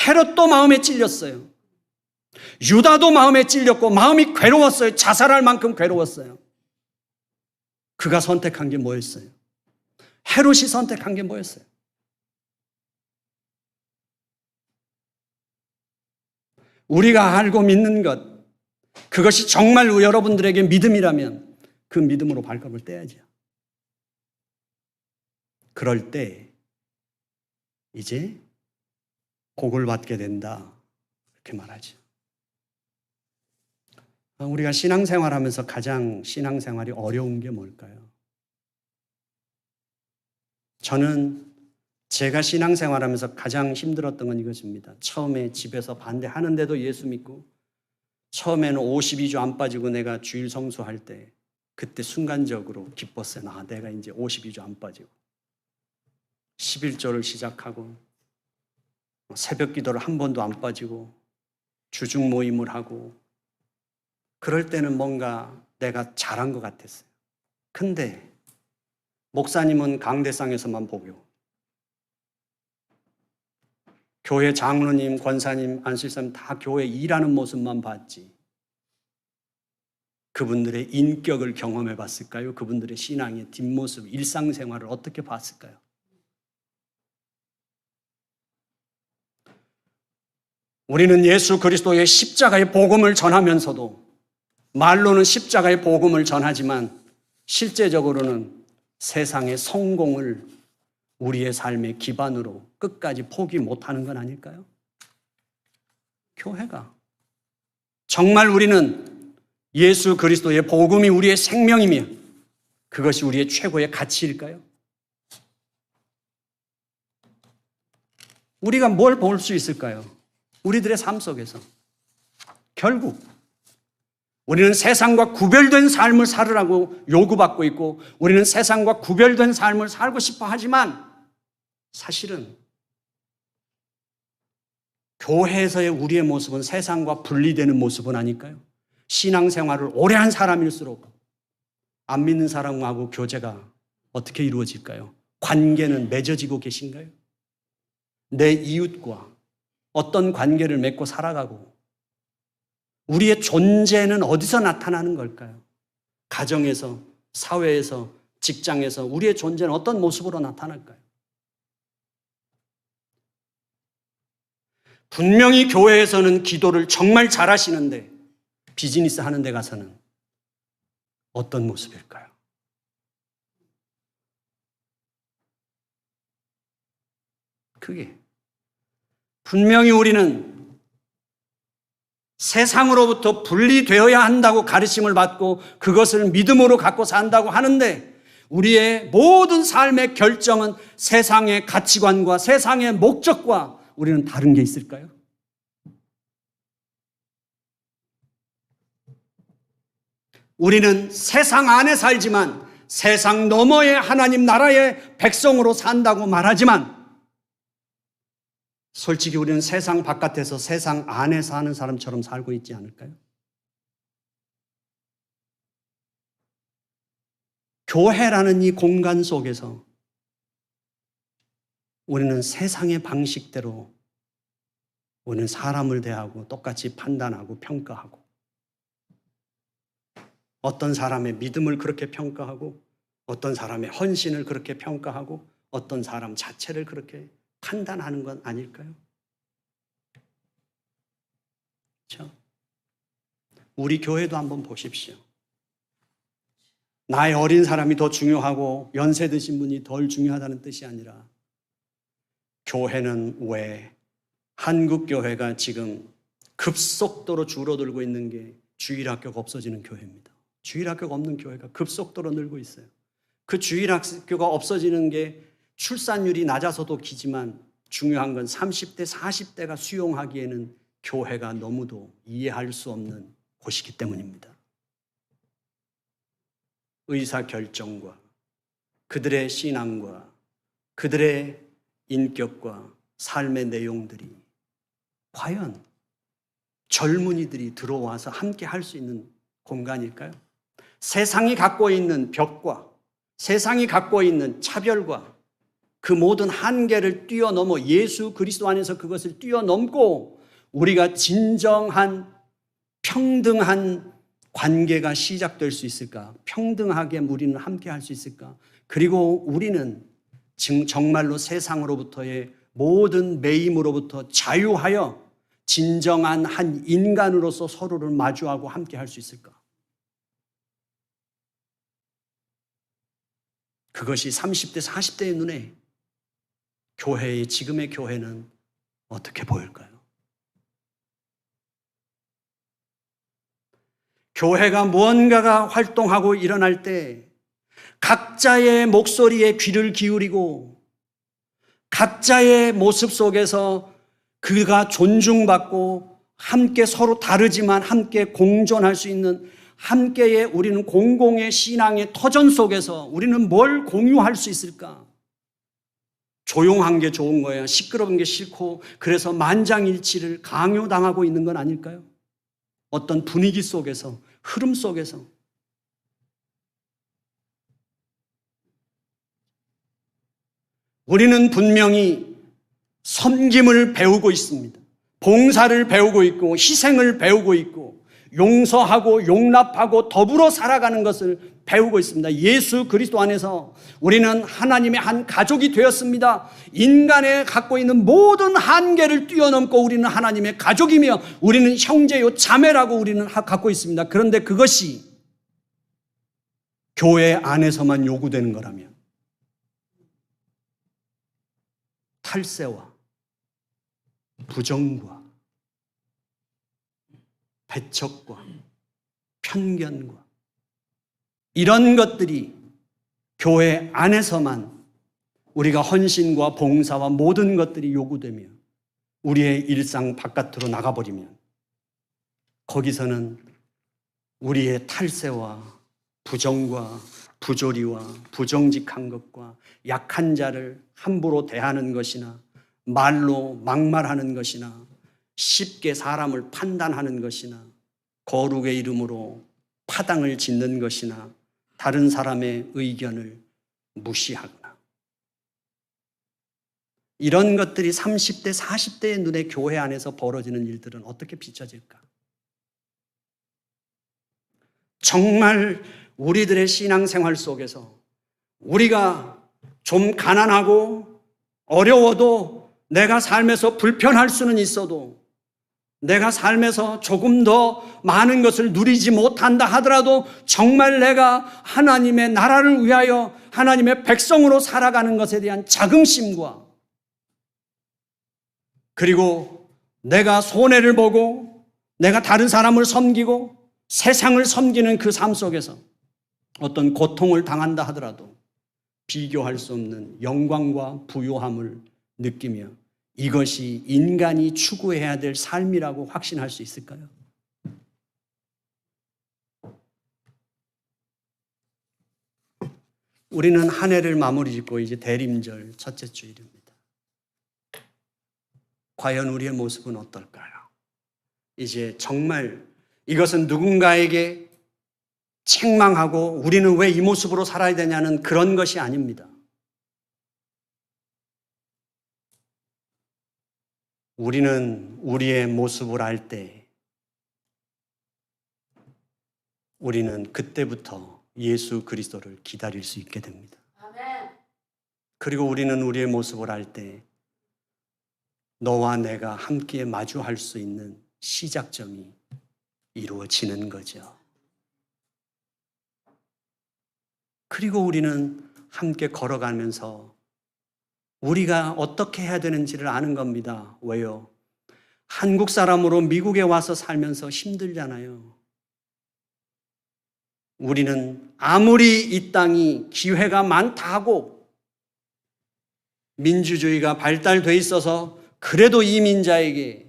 헤롯도 마음에 찔렸어요. 유다도 마음에 찔렸고 마음이 괴로웠어요. 자살할 만큼 괴로웠어요. 그가 선택한 게 뭐였어요? 헤롯이 선택한 게 뭐였어요? 우리가 알고 믿는 것, 그것이 정말 여러분들에게 믿음이라면 그 믿음으로 발걸음을 떼야죠. 그럴 때 이제 복을 받게 된다, 이렇게 말하죠. 우리가 신앙생활하면서 가장 신앙생활이 어려운 게 뭘까요? 저는 제가 신앙생활하면서 가장 힘들었던 건 이것입니다. 처음에 집에서 반대하는데도 예수 믿고, 처음에는 52주 안 빠지고 내가 주일 성수할 때 그때 순간적으로 기뻤어요. 내가 이제 52주 안 빠지고 11조를 시작하고 새벽 기도를 한 번도 안 빠지고 주중 모임을 하고, 그럴 때는 뭔가 내가 잘한 것 같았어요. 근데 목사님은 강대상에서만 보고 교회 장로님, 권사님, 안수사님 다 교회 일하는 모습만 봤지. 그분들의 인격을 경험해 봤을까요? 그분들의 신앙의 뒷모습, 일상생활을 어떻게 봤을까요? 우리는 예수 그리스도의 십자가의 복음을 전하면서도 말로는 십자가의 복음을 전하지만 실제적으로는 세상의 성공을 우리의 삶의 기반으로 끝까지 포기 못하는 건 아닐까요? 교회가 정말 우리는 예수 그리스도의 복음이 우리의 생명이며 그것이 우리의 최고의 가치일까요? 우리가 뭘 볼 수 있을까요? 우리들의 삶 속에서 결국 우리는 세상과 구별된 삶을 살으라고 요구받고 있고 우리는 세상과 구별된 삶을 살고 싶어 하지만 사실은 교회에서의 우리의 모습은 세상과 분리되는 모습은 아닐까요? 신앙생활을 오래 한 사람일수록 안 믿는 사람하고 교제가 어떻게 이루어질까요? 관계는 맺어지고 계신가요? 내 이웃과 어떤 관계를 맺고 살아가고 우리의 존재는 어디서 나타나는 걸까요? 가정에서, 사회에서, 직장에서 우리의 존재는 어떤 모습으로 나타날까요? 분명히 교회에서는 기도를 정말 잘하시는데 비즈니스 하는 데 가서는 어떤 모습일까요? 그게 분명히 우리는 세상으로부터 분리되어야 한다고 가르침을 받고 그것을 믿음으로 갖고 산다고 하는데 우리의 모든 삶의 결정은 세상의 가치관과 세상의 목적과 우리는 다른 게 있을까요? 우리는 세상 안에 살지만 세상 너머의 하나님 나라의 백성으로 산다고 말하지만 솔직히 우리는 세상 바깥에서 세상 안에 사는 사람처럼 살고 있지 않을까요? 교회라는 이 공간 속에서 우리는 세상의 방식대로 우리는 사람을 대하고 똑같이 판단하고 평가하고 어떤 사람의 믿음을 그렇게 평가하고 어떤 사람의 헌신을 그렇게 평가하고 어떤 사람 자체를 그렇게 판단하는 건 아닐까요? 그렇죠? 우리 교회도 한번 보십시오. 나이 어린 사람이 더 중요하고 연세 드신 분이 덜 중요하다는 뜻이 아니라 교회는 왜 한국 교회가 지금 급속도로 줄어들고 있는 게 주일학교가 없어지는 교회입니다. 주일학교가 없는 교회가 급속도로 늘고 있어요. 그 주일학교가 없어지는 게 출산율이 낮아서도 기지만 중요한 건 30대, 40대가 수용하기에는 교회가 너무도 이해할 수 없는 곳이기 때문입니다. 의사결정과 그들의 신앙과 그들의 인격과 삶의 내용들이 과연 젊은이들이 들어와서 함께 할 수 있는 공간일까요? 세상이 갖고 있는 벽과 세상이 갖고 있는 차별과 그 모든 한계를 뛰어넘어 예수 그리스도 안에서 그것을 뛰어넘고 우리가 진정한 평등한 관계가 시작될 수 있을까? 평등하게 우리는 함께 할 수 있을까? 그리고 우리는 정말로 세상으로부터의 모든 매임으로부터 자유하여 진정한 한 인간으로서 서로를 마주하고 함께 할 수 있을까? 그것이 30대, 40대의 눈에 교회의 지금의 교회는 어떻게 보일까요? 교회가 무언가가 활동하고 일어날 때 각자의 목소리에 귀를 기울이고 각자의 모습 속에서 그가 존중받고 함께 서로 다르지만 함께 공존할 수 있는 함께의 우리는 공공의 신앙의 터전 속에서 우리는 뭘 공유할 수 있을까? 조용한 게 좋은 거야. 시끄러운 게 싫고 그래서 만장일치를 강요당하고 있는 건 아닐까요? 어떤 분위기 속에서 흐름 속에서 우리는 분명히 섬김을 배우고 있습니다. 봉사를 배우고 있고 희생을 배우고 있고 용서하고 용납하고 더불어 살아가는 것을 배우고 있습니다. 예수 그리스도 안에서 우리는 하나님의 한 가족이 되었습니다. 인간의 갖고 있는 모든 한계를 뛰어넘고 우리는 하나님의 가족이며 우리는 형제요 자매라고 우리는 갖고 있습니다. 그런데 그것이 교회 안에서만 요구되는 거라면 탈세와 부정과 배척과 편견과 이런 것들이 교회 안에서만 우리가 헌신과 봉사와 모든 것들이 요구되며 우리의 일상 바깥으로 나가버리면 거기서는 우리의 탈세와 부정과 부조리와 부정직한 것과 약한 자를 함부로 대하는 것이나 말로 막말하는 것이나 쉽게 사람을 판단하는 것이나 거룩의 이름으로 파당을 짓는 것이나 다른 사람의 의견을 무시하거나 이런 것들이 30대, 40대의 눈에 교회 안에서 벌어지는 일들은 어떻게 비춰질까? 정말 우리들의 신앙생활 속에서 우리가 좀 가난하고 어려워도 내가 삶에서 불편할 수는 있어도 내가 삶에서 조금 더 많은 것을 누리지 못한다 하더라도 정말 내가 하나님의 나라를 위하여 하나님의 백성으로 살아가는 것에 대한 자긍심과 그리고 내가 손해를 보고 내가 다른 사람을 섬기고 세상을 섬기는 그 삶 속에서 어떤 고통을 당한다 하더라도 비교할 수 없는 영광과 부요함을 느끼며 이것이 인간이 추구해야 될 삶이라고 확신할 수 있을까요? 우리는 한 해를 마무리 짓고 이제 대림절 첫째 주일입니다. 과연 우리의 모습은 어떨까요? 이제 정말 이것은 누군가에게 책망하고 우리는 왜 이 모습으로 살아야 되냐는 그런 것이 아닙니다. 우리는 우리의 모습을 알 때 우리는 그때부터 예수 그리스도를 기다릴 수 있게 됩니다. 그리고 우리는 우리의 모습을 알 때 너와 내가 함께 마주할 수 있는 시작점이 이루어지는 거죠. 그리고 우리는 함께 걸어가면서 우리가 어떻게 해야 되는지를 아는 겁니다. 왜요? 한국 사람으로 미국에 와서 살면서 힘들잖아요. 우리는 아무리 이 땅이 기회가 많다 하고 민주주의가 발달돼 있어서 그래도 이민자에게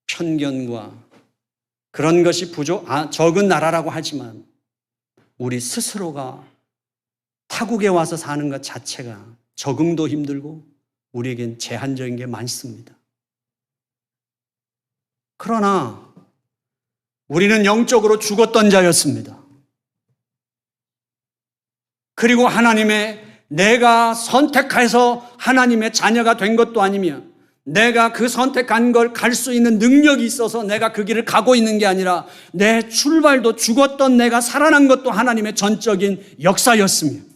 편견과 그런 것이 적은 나라라고 하지만 우리 스스로가 타국에 와서 사는 것 자체가 적응도 힘들고 우리에겐 제한적인 게 많습니다. 그러나 우리는 영적으로 죽었던 자였습니다. 그리고 내가 선택해서 하나님의 자녀가 된 것도 아니며 내가 그 선택한 걸 갈 수 있는 능력이 있어서 내가 그 길을 가고 있는 게 아니라 내 출발도 죽었던 내가 살아난 것도 하나님의 전적인 역사였으며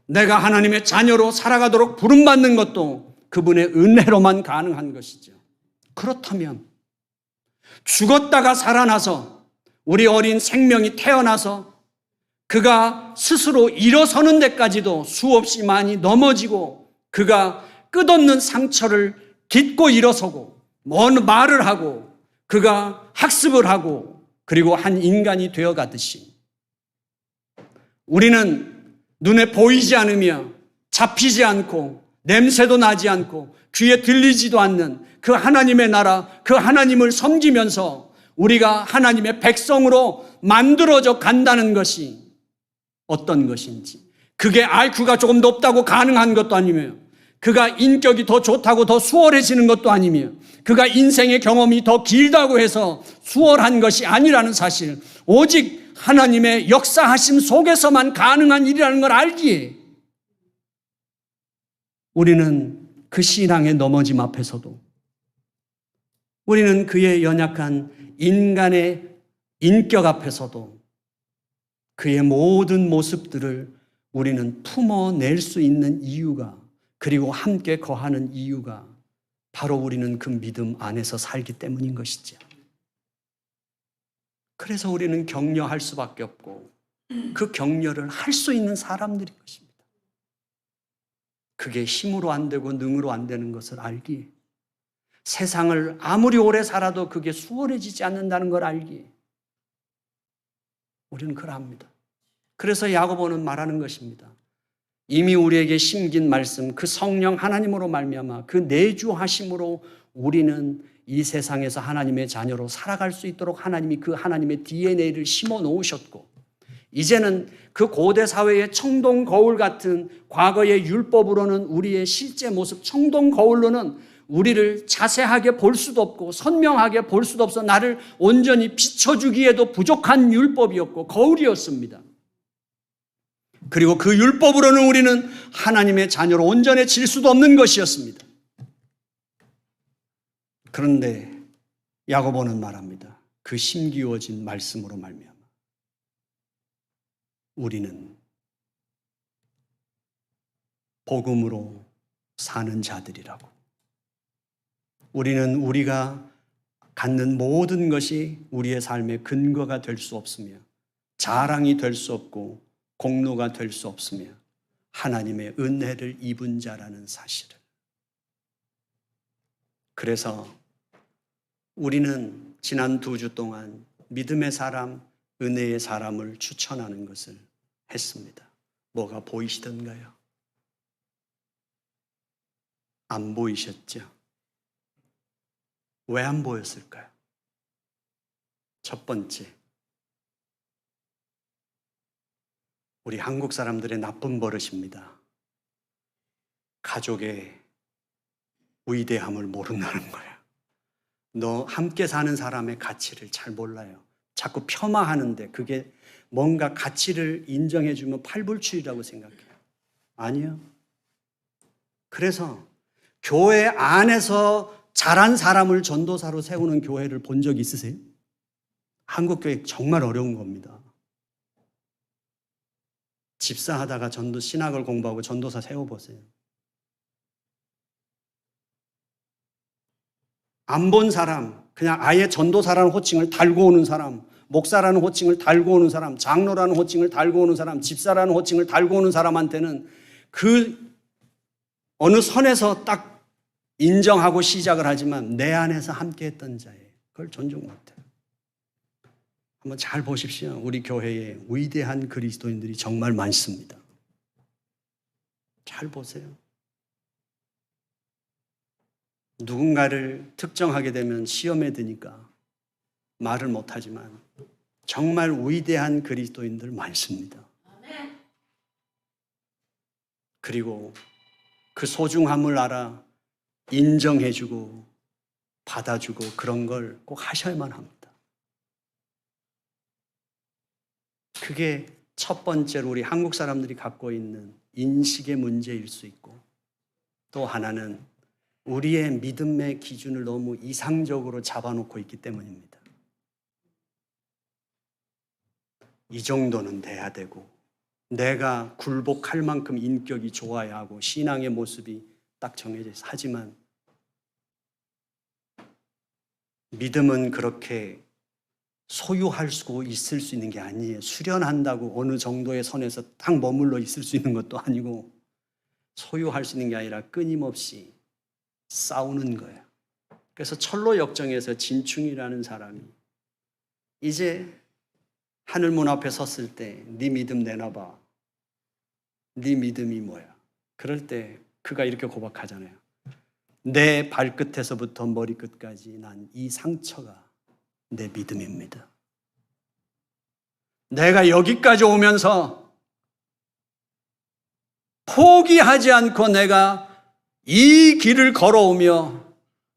내가 하나님의 자녀로 살아가도록 부름받는 것도 그분의 은혜로만 가능한 것이죠. 그렇다면 죽었다가 살아나서 우리 어린 생명이 태어나서 그가 스스로 일어서는 데까지도 수없이 많이 넘어지고 그가 끝없는 상처를 딛고 일어서고 뭔 말을 하고 그가 학습을 하고 그리고 한 인간이 되어가듯이 우리는 눈에 보이지 않으며 잡히지 않고 냄새도 나지 않고 귀에 들리지도 않는 그 하나님의 나라, 그 하나님을 섬기면서 우리가 하나님의 백성으로 만들어져 간다는 것이 어떤 것인지, 그게 IQ가 조금 높다고 가능한 것도 아니며 그가 인격이 더 좋다고 더 수월해지는 것도 아니며 그가 인생의 경험이 더 길다고 해서 수월한 것이 아니라는 사실, 오직 하나님의 역사하심 속에서만 가능한 일이라는 걸 알기에 우리는 그 신앙의 넘어짐 앞에서도 우리는 그의 연약한 인간의 인격 앞에서도 그의 모든 모습들을 우리는 품어낼 수 있는 이유가, 그리고 함께 거하는 이유가 바로 우리는 그 믿음 안에서 살기 때문인 것이죠. 그래서 우리는 격려할 수밖에 없고 그 격려를 할 수 있는 사람들인 것입니다. 그게 힘으로 안 되고 능으로 안 되는 것을 알기에, 세상을 아무리 오래 살아도 그게 수월해지지 않는다는 걸 알기에 우리는 그러합니다. 그래서 야고보는 말하는 것입니다. 이미 우리에게 심긴 말씀, 그 성령 하나님으로 말미암아 그 내주하심으로 우리는 이 세상에서 하나님의 자녀로 살아갈 수 있도록 하나님이 그 하나님의 DNA를 심어 놓으셨고, 이제는 그 고대 사회의 청동 거울 같은 과거의 율법으로는 우리의 실제 모습, 청동 거울로는 우리를 자세하게 볼 수도 없고 선명하게 볼 수도 없어 나를 온전히 비춰주기에도 부족한 율법이었고 거울이었습니다. 그리고 그 율법으로는 우리는 하나님의 자녀로 온전해질 수도 없는 것이었습니다. 그런데 야고보는 말합니다. 그 심기워진 말씀으로 말미암아 우리는 복음으로 사는 자들이라고. 우리는 우리가 갖는 모든 것이 우리의 삶의 근거가 될 수 없으며 자랑이 될 수 없고 공로가 될 수 없으며 하나님의 은혜를 입은 자라는 사실을. 그래서 우리는 지난 2주 동안 믿음의 사람, 은혜의 사람을 추천하는 것을 했습니다. 뭐가 보이시던가요? 안 보이셨죠? 왜 안 보였을까요? 첫 번째, 우리 한국 사람들의 나쁜 버릇입니다. 가족의 위대함을 모른다는 거예요. 너 함께 사는 사람의 가치를 잘 몰라요. 자꾸 폄하하는데 그게 뭔가 가치를 인정해주면 팔불출이라고 생각해요. 아니요. 그래서 교회 안에서 잘한 사람을 전도사로 세우는 교회를 본 적 있으세요? 한국 교회 정말 어려운 겁니다. 집사하다가 신학을 공부하고 전도사 세워보세요. 안 본 사람, 그냥 아예 전도사라는 호칭을 달고 오는 사람, 목사라는 호칭을 달고 오는 사람, 장로라는 호칭을 달고 오는 사람, 집사라는 호칭을 달고 오는 사람한테는 그 어느 선에서 딱 인정하고 시작을 하지만 내 안에서 함께 했던 자예요. 그걸 존중 못해요. 한번 잘 보십시오. 우리 교회에 위대한 그리스도인들이 정말 많습니다. 잘 보세요. 누군가를 특정하게 되면 시험에 드니까 말을 못하지만 정말 위대한 그리스도인들 많습니다. 그리고 그 소중함을 알아 인정해주고 받아주고 그런 걸 꼭 하셔야만 합니다. 그게 첫 번째로 우리 한국 사람들이 갖고 있는 인식의 문제일 수 있고, 또 하나는 우리의 믿음의 기준을 너무 이상적으로 잡아놓고 있기 때문입니다. 이 정도는 돼야 되고 내가 굴복할 만큼 인격이 좋아야 하고 신앙의 모습이 딱 정해져 있어요. 하지만 믿음은 그렇게 소유할 수 있을 수 있는 게 아니에요. 수련한다고 어느 정도의 선에서 딱 머물러 있을 수 있는 것도 아니고 소유할 수 있는 게 아니라 끊임없이 싸우는 거예요. 그래서 철로 역정에서 진충이라는 사람이 이제 하늘문 앞에 섰을 때 네 믿음 내놔봐. 네 믿음이 뭐야? 그럴 때 그가 이렇게 고백하잖아요. 내 발끝에서부터 머리끝까지 난 이 상처가 내 믿음입니다. 내가 여기까지 오면서 포기하지 않고 내가 이 길을 걸어오며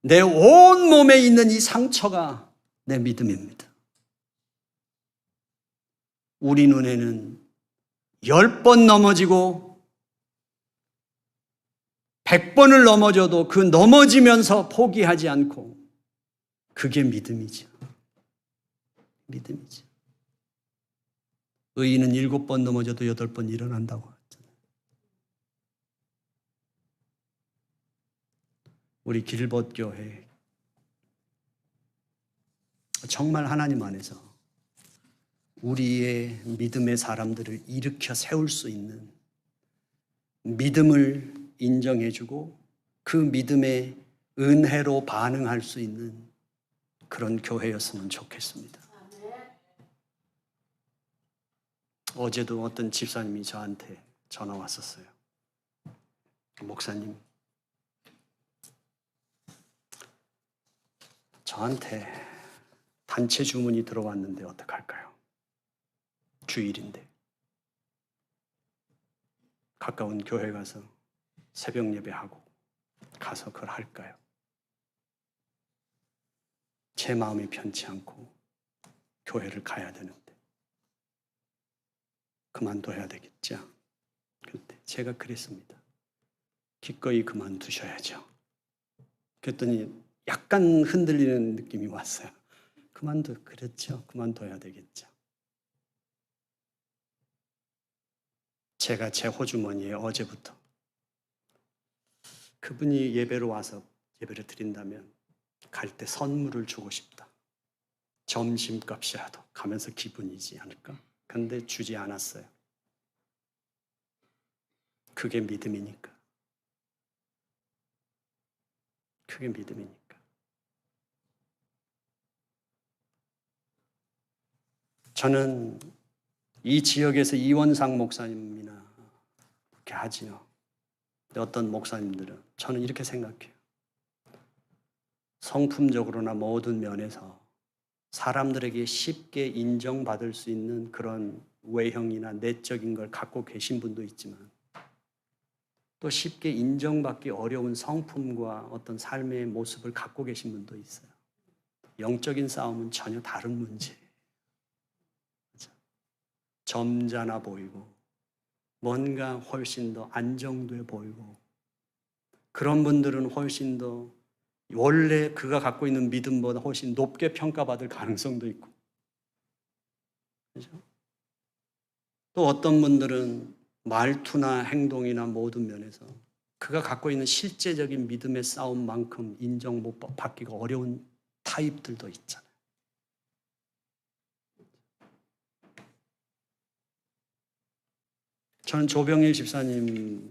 내 온 몸에 있는 이 상처가 내 믿음입니다. 우리 눈에는 10번 넘어지고 100번을 넘어져도 그 넘어지면서 포기하지 않고, 그게 믿음이죠. 믿음이죠. 의인은 7번 넘어져도 8번 일어난다고 하잖아요. 우리 길벗 교회 정말 하나님 안에서 우리의 믿음의 사람들을 일으켜 세울 수 있는, 믿음을 인정해주고 그 믿음의 은혜로 반응할 수 있는 그런 교회였으면 좋겠습니다. 어제도 어떤 집사님이 저한테 전화 왔었어요. 목사님, 저한테 단체 주문이 들어왔는데 어떡할까요? 주일인데 가까운 교회 가서 새벽 예배하고 가서 그걸 할까요? 제 마음이 편치 않고 교회를 가야 되는데 그만둬야 되겠죠? 그때 제가 그랬습니다. 기꺼이 그만두셔야죠. 그랬더니 약간 흔들리는 느낌이 왔어요. 그렇죠. 그만둬야 되겠죠. 제가 제 호주머니에 어제부터 그분이 예배로 와서 예배를 드린다면 갈 때 선물을 주고 싶다. 점심값이라도 가면서 기분이지 않을까? 그런데 주지 않았어요. 그게 믿음이니까. 그게 믿음이니까. 저는 이 지역에서 이원상 목사님이나 그렇게 하지요. 근데 어떤 목사님들은 저는 이렇게 생각해요. 성품적으로나 모든 면에서 사람들에게 쉽게 인정받을 수 있는 그런 외형이나 내적인 걸 갖고 계신 분도 있지만 또 쉽게 인정받기 어려운 성품과 어떤 삶의 모습을 갖고 계신 분도 있어요. 영적인 싸움은 전혀 다른 문제예요. 점잖아 보이고 뭔가 훨씬 더 안정돼 보이고 그런 분들은 훨씬 더 원래 그가 갖고 있는 믿음보다 훨씬 높게 평가받을 가능성도 있고, 그렇죠? 또 어떤 분들은 말투나 행동이나 모든 면에서 그가 갖고 있는 실제적인 믿음의 싸움만큼 인정 못 받기가 어려운 타입들도 있잖아요. 저는 조병일 집사님에게서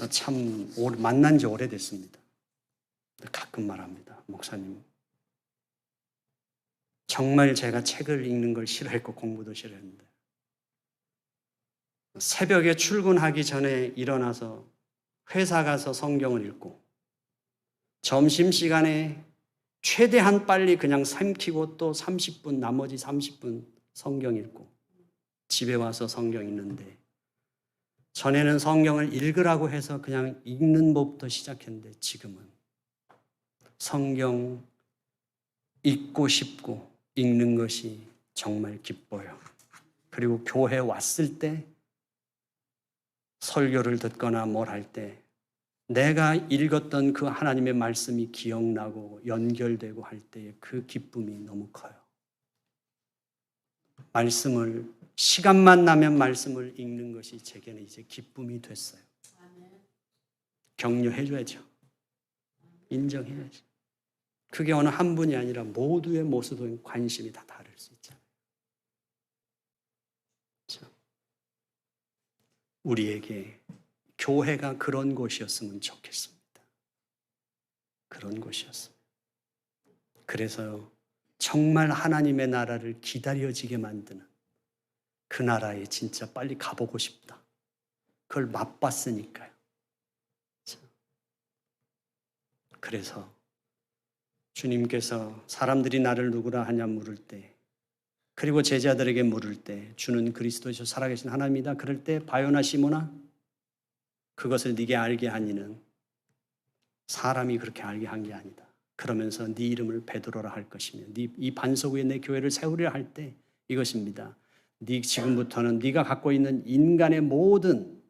참 만난 지 오래됐습니다. 가끔 말합니다. 목사님, 정말 제가 책을 읽는 걸 싫어했고 공부도 싫어했는데 새벽에 출근하기 전에 일어나서 회사 가서 성경을 읽고 점심시간에 최대한 빨리 그냥 삼키고 또 30분 나머지 30분 성경 읽고 집에 와서 성경 읽는데 전에는 성경을 읽으라고 해서 그냥 읽는 법부터 시작했는데 지금은 성경 읽고 싶고 읽는 것이 정말 기뻐요. 그리고 교회 왔을 때 설교를 듣거나 뭘 할 때 내가 읽었던 그 하나님의 말씀이 기억나고 연결되고 할 때의 그 기쁨이 너무 커요. 말씀을 시간만 나면 말씀을 읽는 것이 제게는 이제 기쁨이 됐어요. 격려해줘야죠. 인정해야죠. 그게 어느 한 분이 아니라 모두의 모습은 관심이 다 다를 수 있잖아요. 자, 우리에게 교회가 그런 곳이었으면 좋겠습니다. 그런 곳이었습니다. 그래서 정말 하나님의 나라를 기다려지게 만드는 그 나라에 진짜 빨리 가보고 싶다. 그걸 맛봤으니까요. 자, 그래서 주님께서 사람들이 나를 누구라 하냐 물을 때 그리고 제자들에게 물을 때 주는 그리스도이시오 살아계신 하나님이다. 그럴 때 바요나 시모나 그것을 네게 알게 하니는 사람이 그렇게 알게 한 게 아니다. 그러면서 네 이름을 베드로라 할 것이며 이 반석 위에 내 교회를 세우리라 할 때 이것입니다. 네 지금부터는 네가 갖고 있는 인간의 모든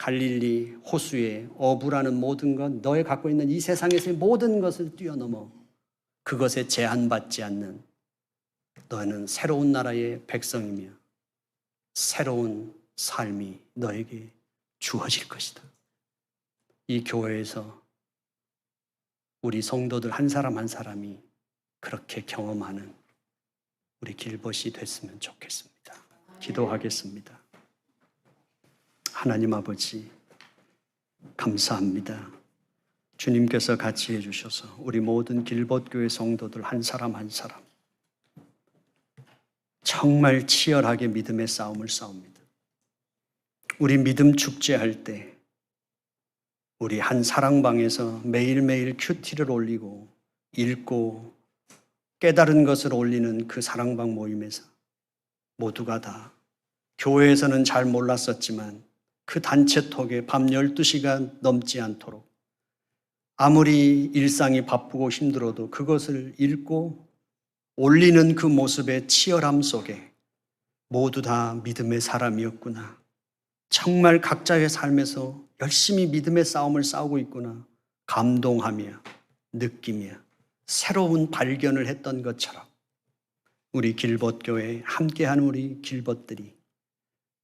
갈릴리 호수에 어부라는 모든 것, 너의 갖고 있는 이 세상에서의 모든 것을 뛰어넘어 그것에 제한받지 않는 너는 새로운 나라의 백성이며 새로운 삶이 너에게 주어질 것이다. 이 교회에서 우리 성도들 한 사람 한 사람이 그렇게 경험하는 우리 길벗이 됐으면 좋겠습니다. 기도하겠습니다. 하나님 아버지, 감사합니다. 주님께서 같이 해주셔서 우리 모든 길벗교회 성도들 한 사람 한 사람 정말 치열하게 믿음의 싸움을 싸웁니다. 우리 믿음 축제할 때 우리 한 사랑방에서 매일매일 큐티를 올리고 읽고 깨달은 것을 올리는 그 사랑방 모임에서 모두가 다 교회에서는 잘 몰랐었지만 그 단체톡에 밤 12시간 넘지 않도록 아무리 일상이 바쁘고 힘들어도 그것을 읽고 올리는 그 모습의 치열함 속에 모두 다 믿음의 사람이었구나. 정말 각자의 삶에서 열심히 믿음의 싸움을 싸우고 있구나. 감동하며 느끼며 새로운 발견을 했던 것처럼 우리 길벗교회에 함께하는 우리 길벗들이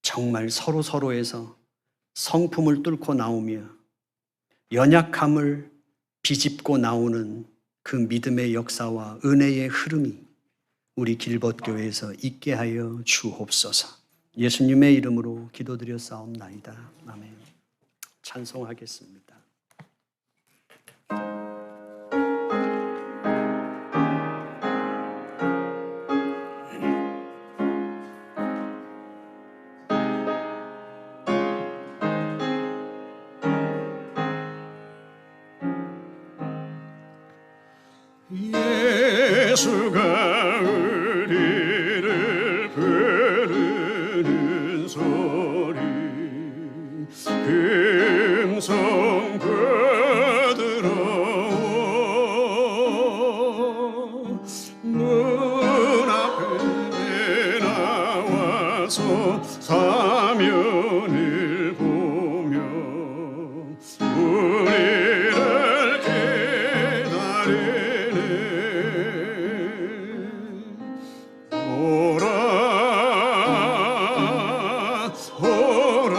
정말 서로에서 성품을 뚫고 나오며 연약함을 비집고 나오는 그 믿음의 역사와 은혜의 흐름이 우리 길벗교회에서 있게 하여 주옵소서. 예수님의 이름으로 기도드렸사옵나이다. 아멘. 찬송하겠습니다. 예수가 우리를 부르는 소리 금성 받으러 문 앞에 나와서 사면을 보며 우리를 기다리네. 오라 오라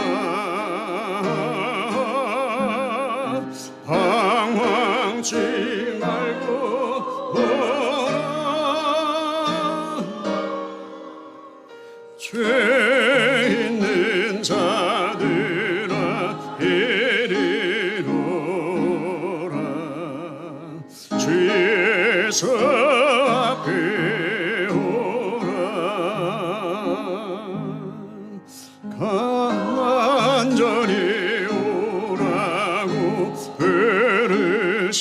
방황치 말고 오라. 죄 있는 자들아 이리로 오라. 주의 서 앞에 오라. 간절히 오라고 부르실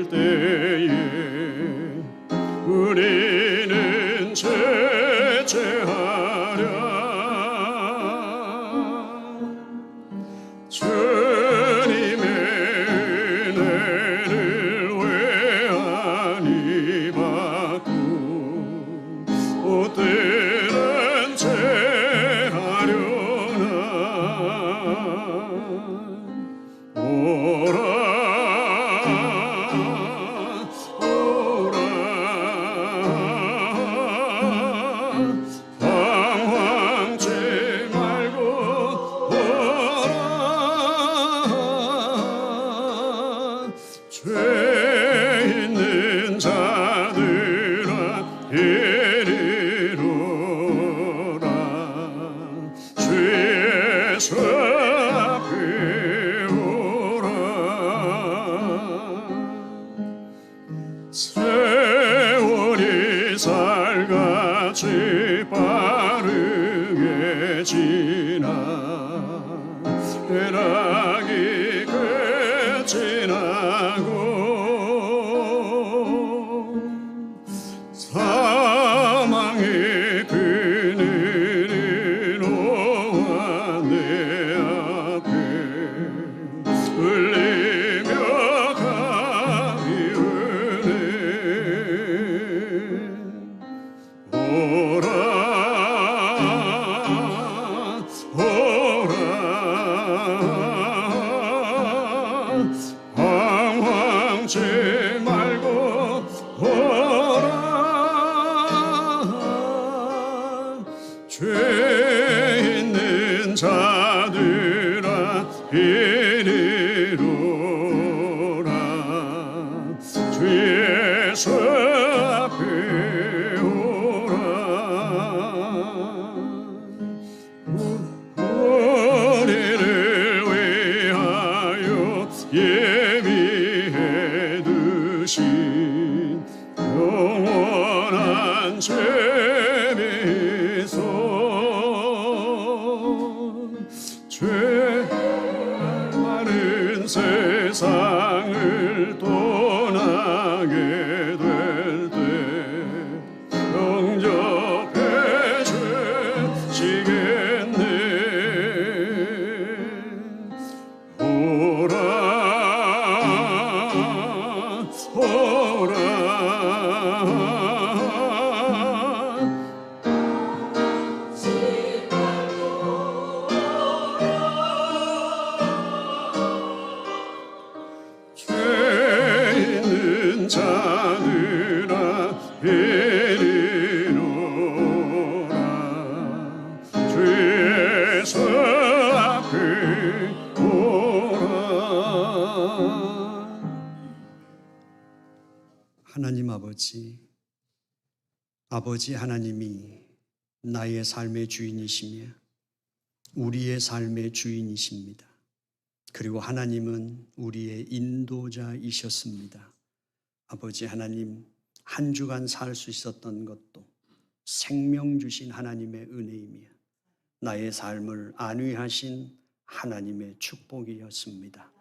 때에 우리는 제재하랴. 주님의 은혜를 왜 아니 받고 옷들은 채하려나. 오라 오라 방황치 말고 오라. 죄 있는 자들아 이리로 오라. 주의 서 앞에 오라. 세월이 살같이 빠르게 지나 해락이 끝이 나고 사망의 그늘이 놓아 내 앞에 울리며 가리우네. 오라 오라 자들아 이리로라 주 예수 앞에 오라 우리를 위하여 예비해 두신 영원한 죄미소 죄 많은 세상을 떠나게 될 때 영접해 주시겠네 오라 오라 죄 있는 자들아 이리로라 주 예수 앞에 오라 하나님 아버지 하나님이 나의 삶의 주인이시며 우리의 삶의 주인이십니다. 그리고 하나님은 우리의 인도자이셨습니다. 아버지 하나님, 한 주간 살 수 있었던 것도 생명 주신 하나님의 은혜이며 나의 삶을 안위하신 하나님의 축복이었습니다.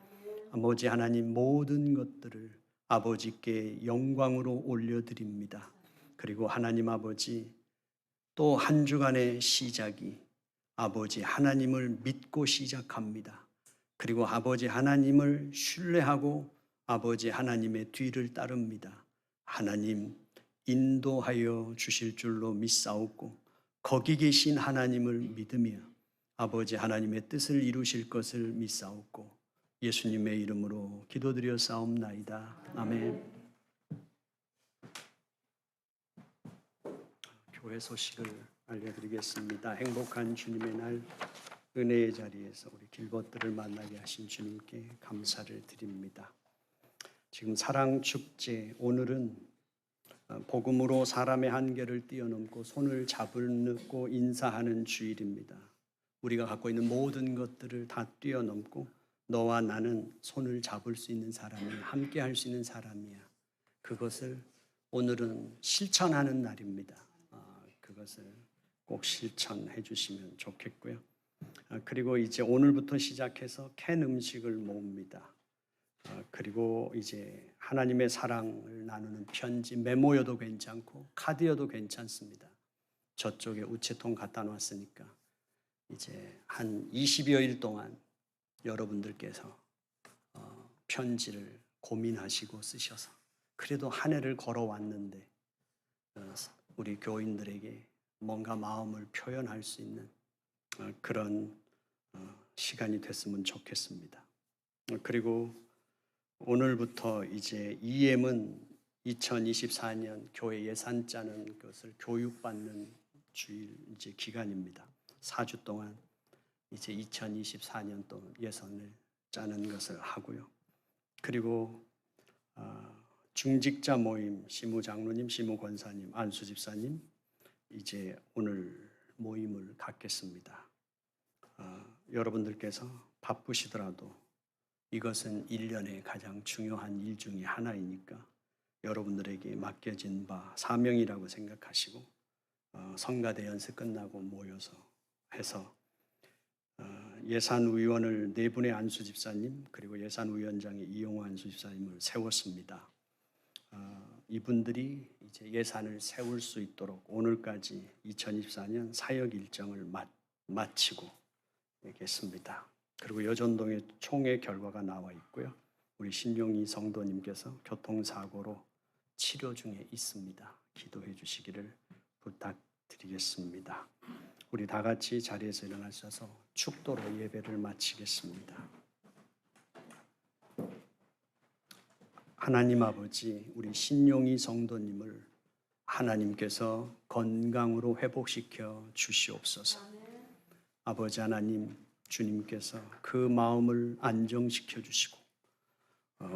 아버지 하나님, 모든 것들을 아버지께 영광으로 올려드립니다. 그리고 하나님 아버지, 또 한 주간의 시작이 아버지 하나님을 믿고 시작합니다. 그리고 아버지 하나님을 신뢰하고 아버지 하나님의 뒤를 따릅니다. 하나님 인도하여 주실 줄로 믿사옵고 거기 계신 하나님을 믿으며 아버지 하나님의 뜻을 이루실 것을 믿사옵고 예수님의 이름으로 기도드려 사옵나이다. 아멘. 교회 소식을 알려드리겠습니다. 행복한 주님의 날 은혜의 자리에서 우리 길벗들을 만나게 하신 주님께 감사를 드립니다. 지금 사랑축제, 오늘은 복음으로 사람의 한계를 뛰어넘고 손을 잡고 인사하는 주일입니다. 우리가 갖고 있는 모든 것들을 다 뛰어넘고 너와 나는 손을 잡을 수 있는 사람이야, 함께 할 수 있는 사람이야. 그것을 오늘은 실천하는 날입니다. 그것을 꼭 실천해 주시면 좋겠고요. 그리고 이제 오늘부터 시작해서 캔 음식을 모읍니다. 그리고 이제 하나님의 사랑을 나누는 편지, 메모여도 괜찮고 카드여도 괜찮습니다. 저쪽에 우체통 갖다 놨으니까 이제 한 20여일 동안 여러분들께서 편지를 고민하시고 쓰셔서 그래도 한 해를 걸어왔는데 우리 교인들에게 뭔가 마음을 표현할 수 있는 그런 시간이 됐으면 좋겠습니다. 그리고 오늘부터 이제 EM은 2024년 교회 예산 짜는 것을 교육받는 주일 이제 기간입니다. 4주 동안 이제 2024년 또 예산을 짜는 것을 하고요. 그리고 중직자 모임, 시무 장로님, 시무 권사님, 안수 집사님 이제 오늘 모임을 갖겠습니다. 여러분들께서 바쁘시더라도 이것은 1년의 가장 중요한 일 중에 하나이니까 여러분들에게 맡겨진 바 사명이라고 생각하시고 성가대 연습 끝나고 모여서 해서 예산위원을 4분의 안수 집사님 그리고 예산위원장의 이용호 안수 집사님을 세웠습니다. 이분들이 이제 예산을 세울 수 있도록 오늘까지 2024년 사역 일정을 마치고 있습니다. 그리고 여전동의 총회 결과가 나와 있고요. 우리 신용희 성도님께서 교통사고로 치료 중에 있습니다. 기도해 주시기를 부탁드리겠습니다. 우리 다 같이 자리에서 일어나셔서 축도로 예배를 마치겠습니다. 하나님 아버지, 우리 신용희 성도님을 하나님께서 건강으로 회복시켜 주시옵소서. 아버지 하나님, 주님께서 그 마음을 안정시켜 주시고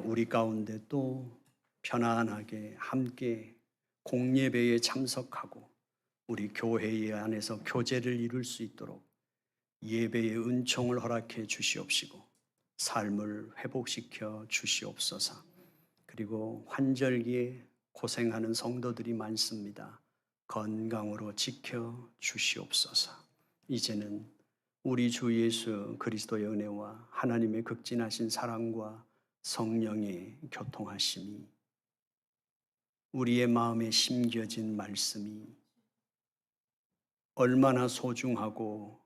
우리 가운데 또 편안하게 함께 공예배에 참석하고 우리 교회 안에서 교제를 이룰 수 있도록 예배의 은총을 허락해 주시옵시고 삶을 회복시켜 주시옵소서. 그리고 환절기에 고생하는 성도들이 많습니다. 건강으로 지켜 주시옵소서. 이제는 우리 주 예수 그리스도의 은혜와 하나님의 극진하신 사랑과 성령의 교통하심이 우리의 마음에 심겨진 말씀이 얼마나 소중하고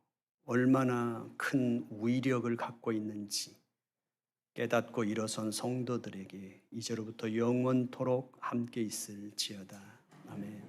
얼마나 큰 위력을 갖고 있는지 깨닫고 일어선 성도들에게 이제로부터 영원토록 함께 있을지어다. 아멘.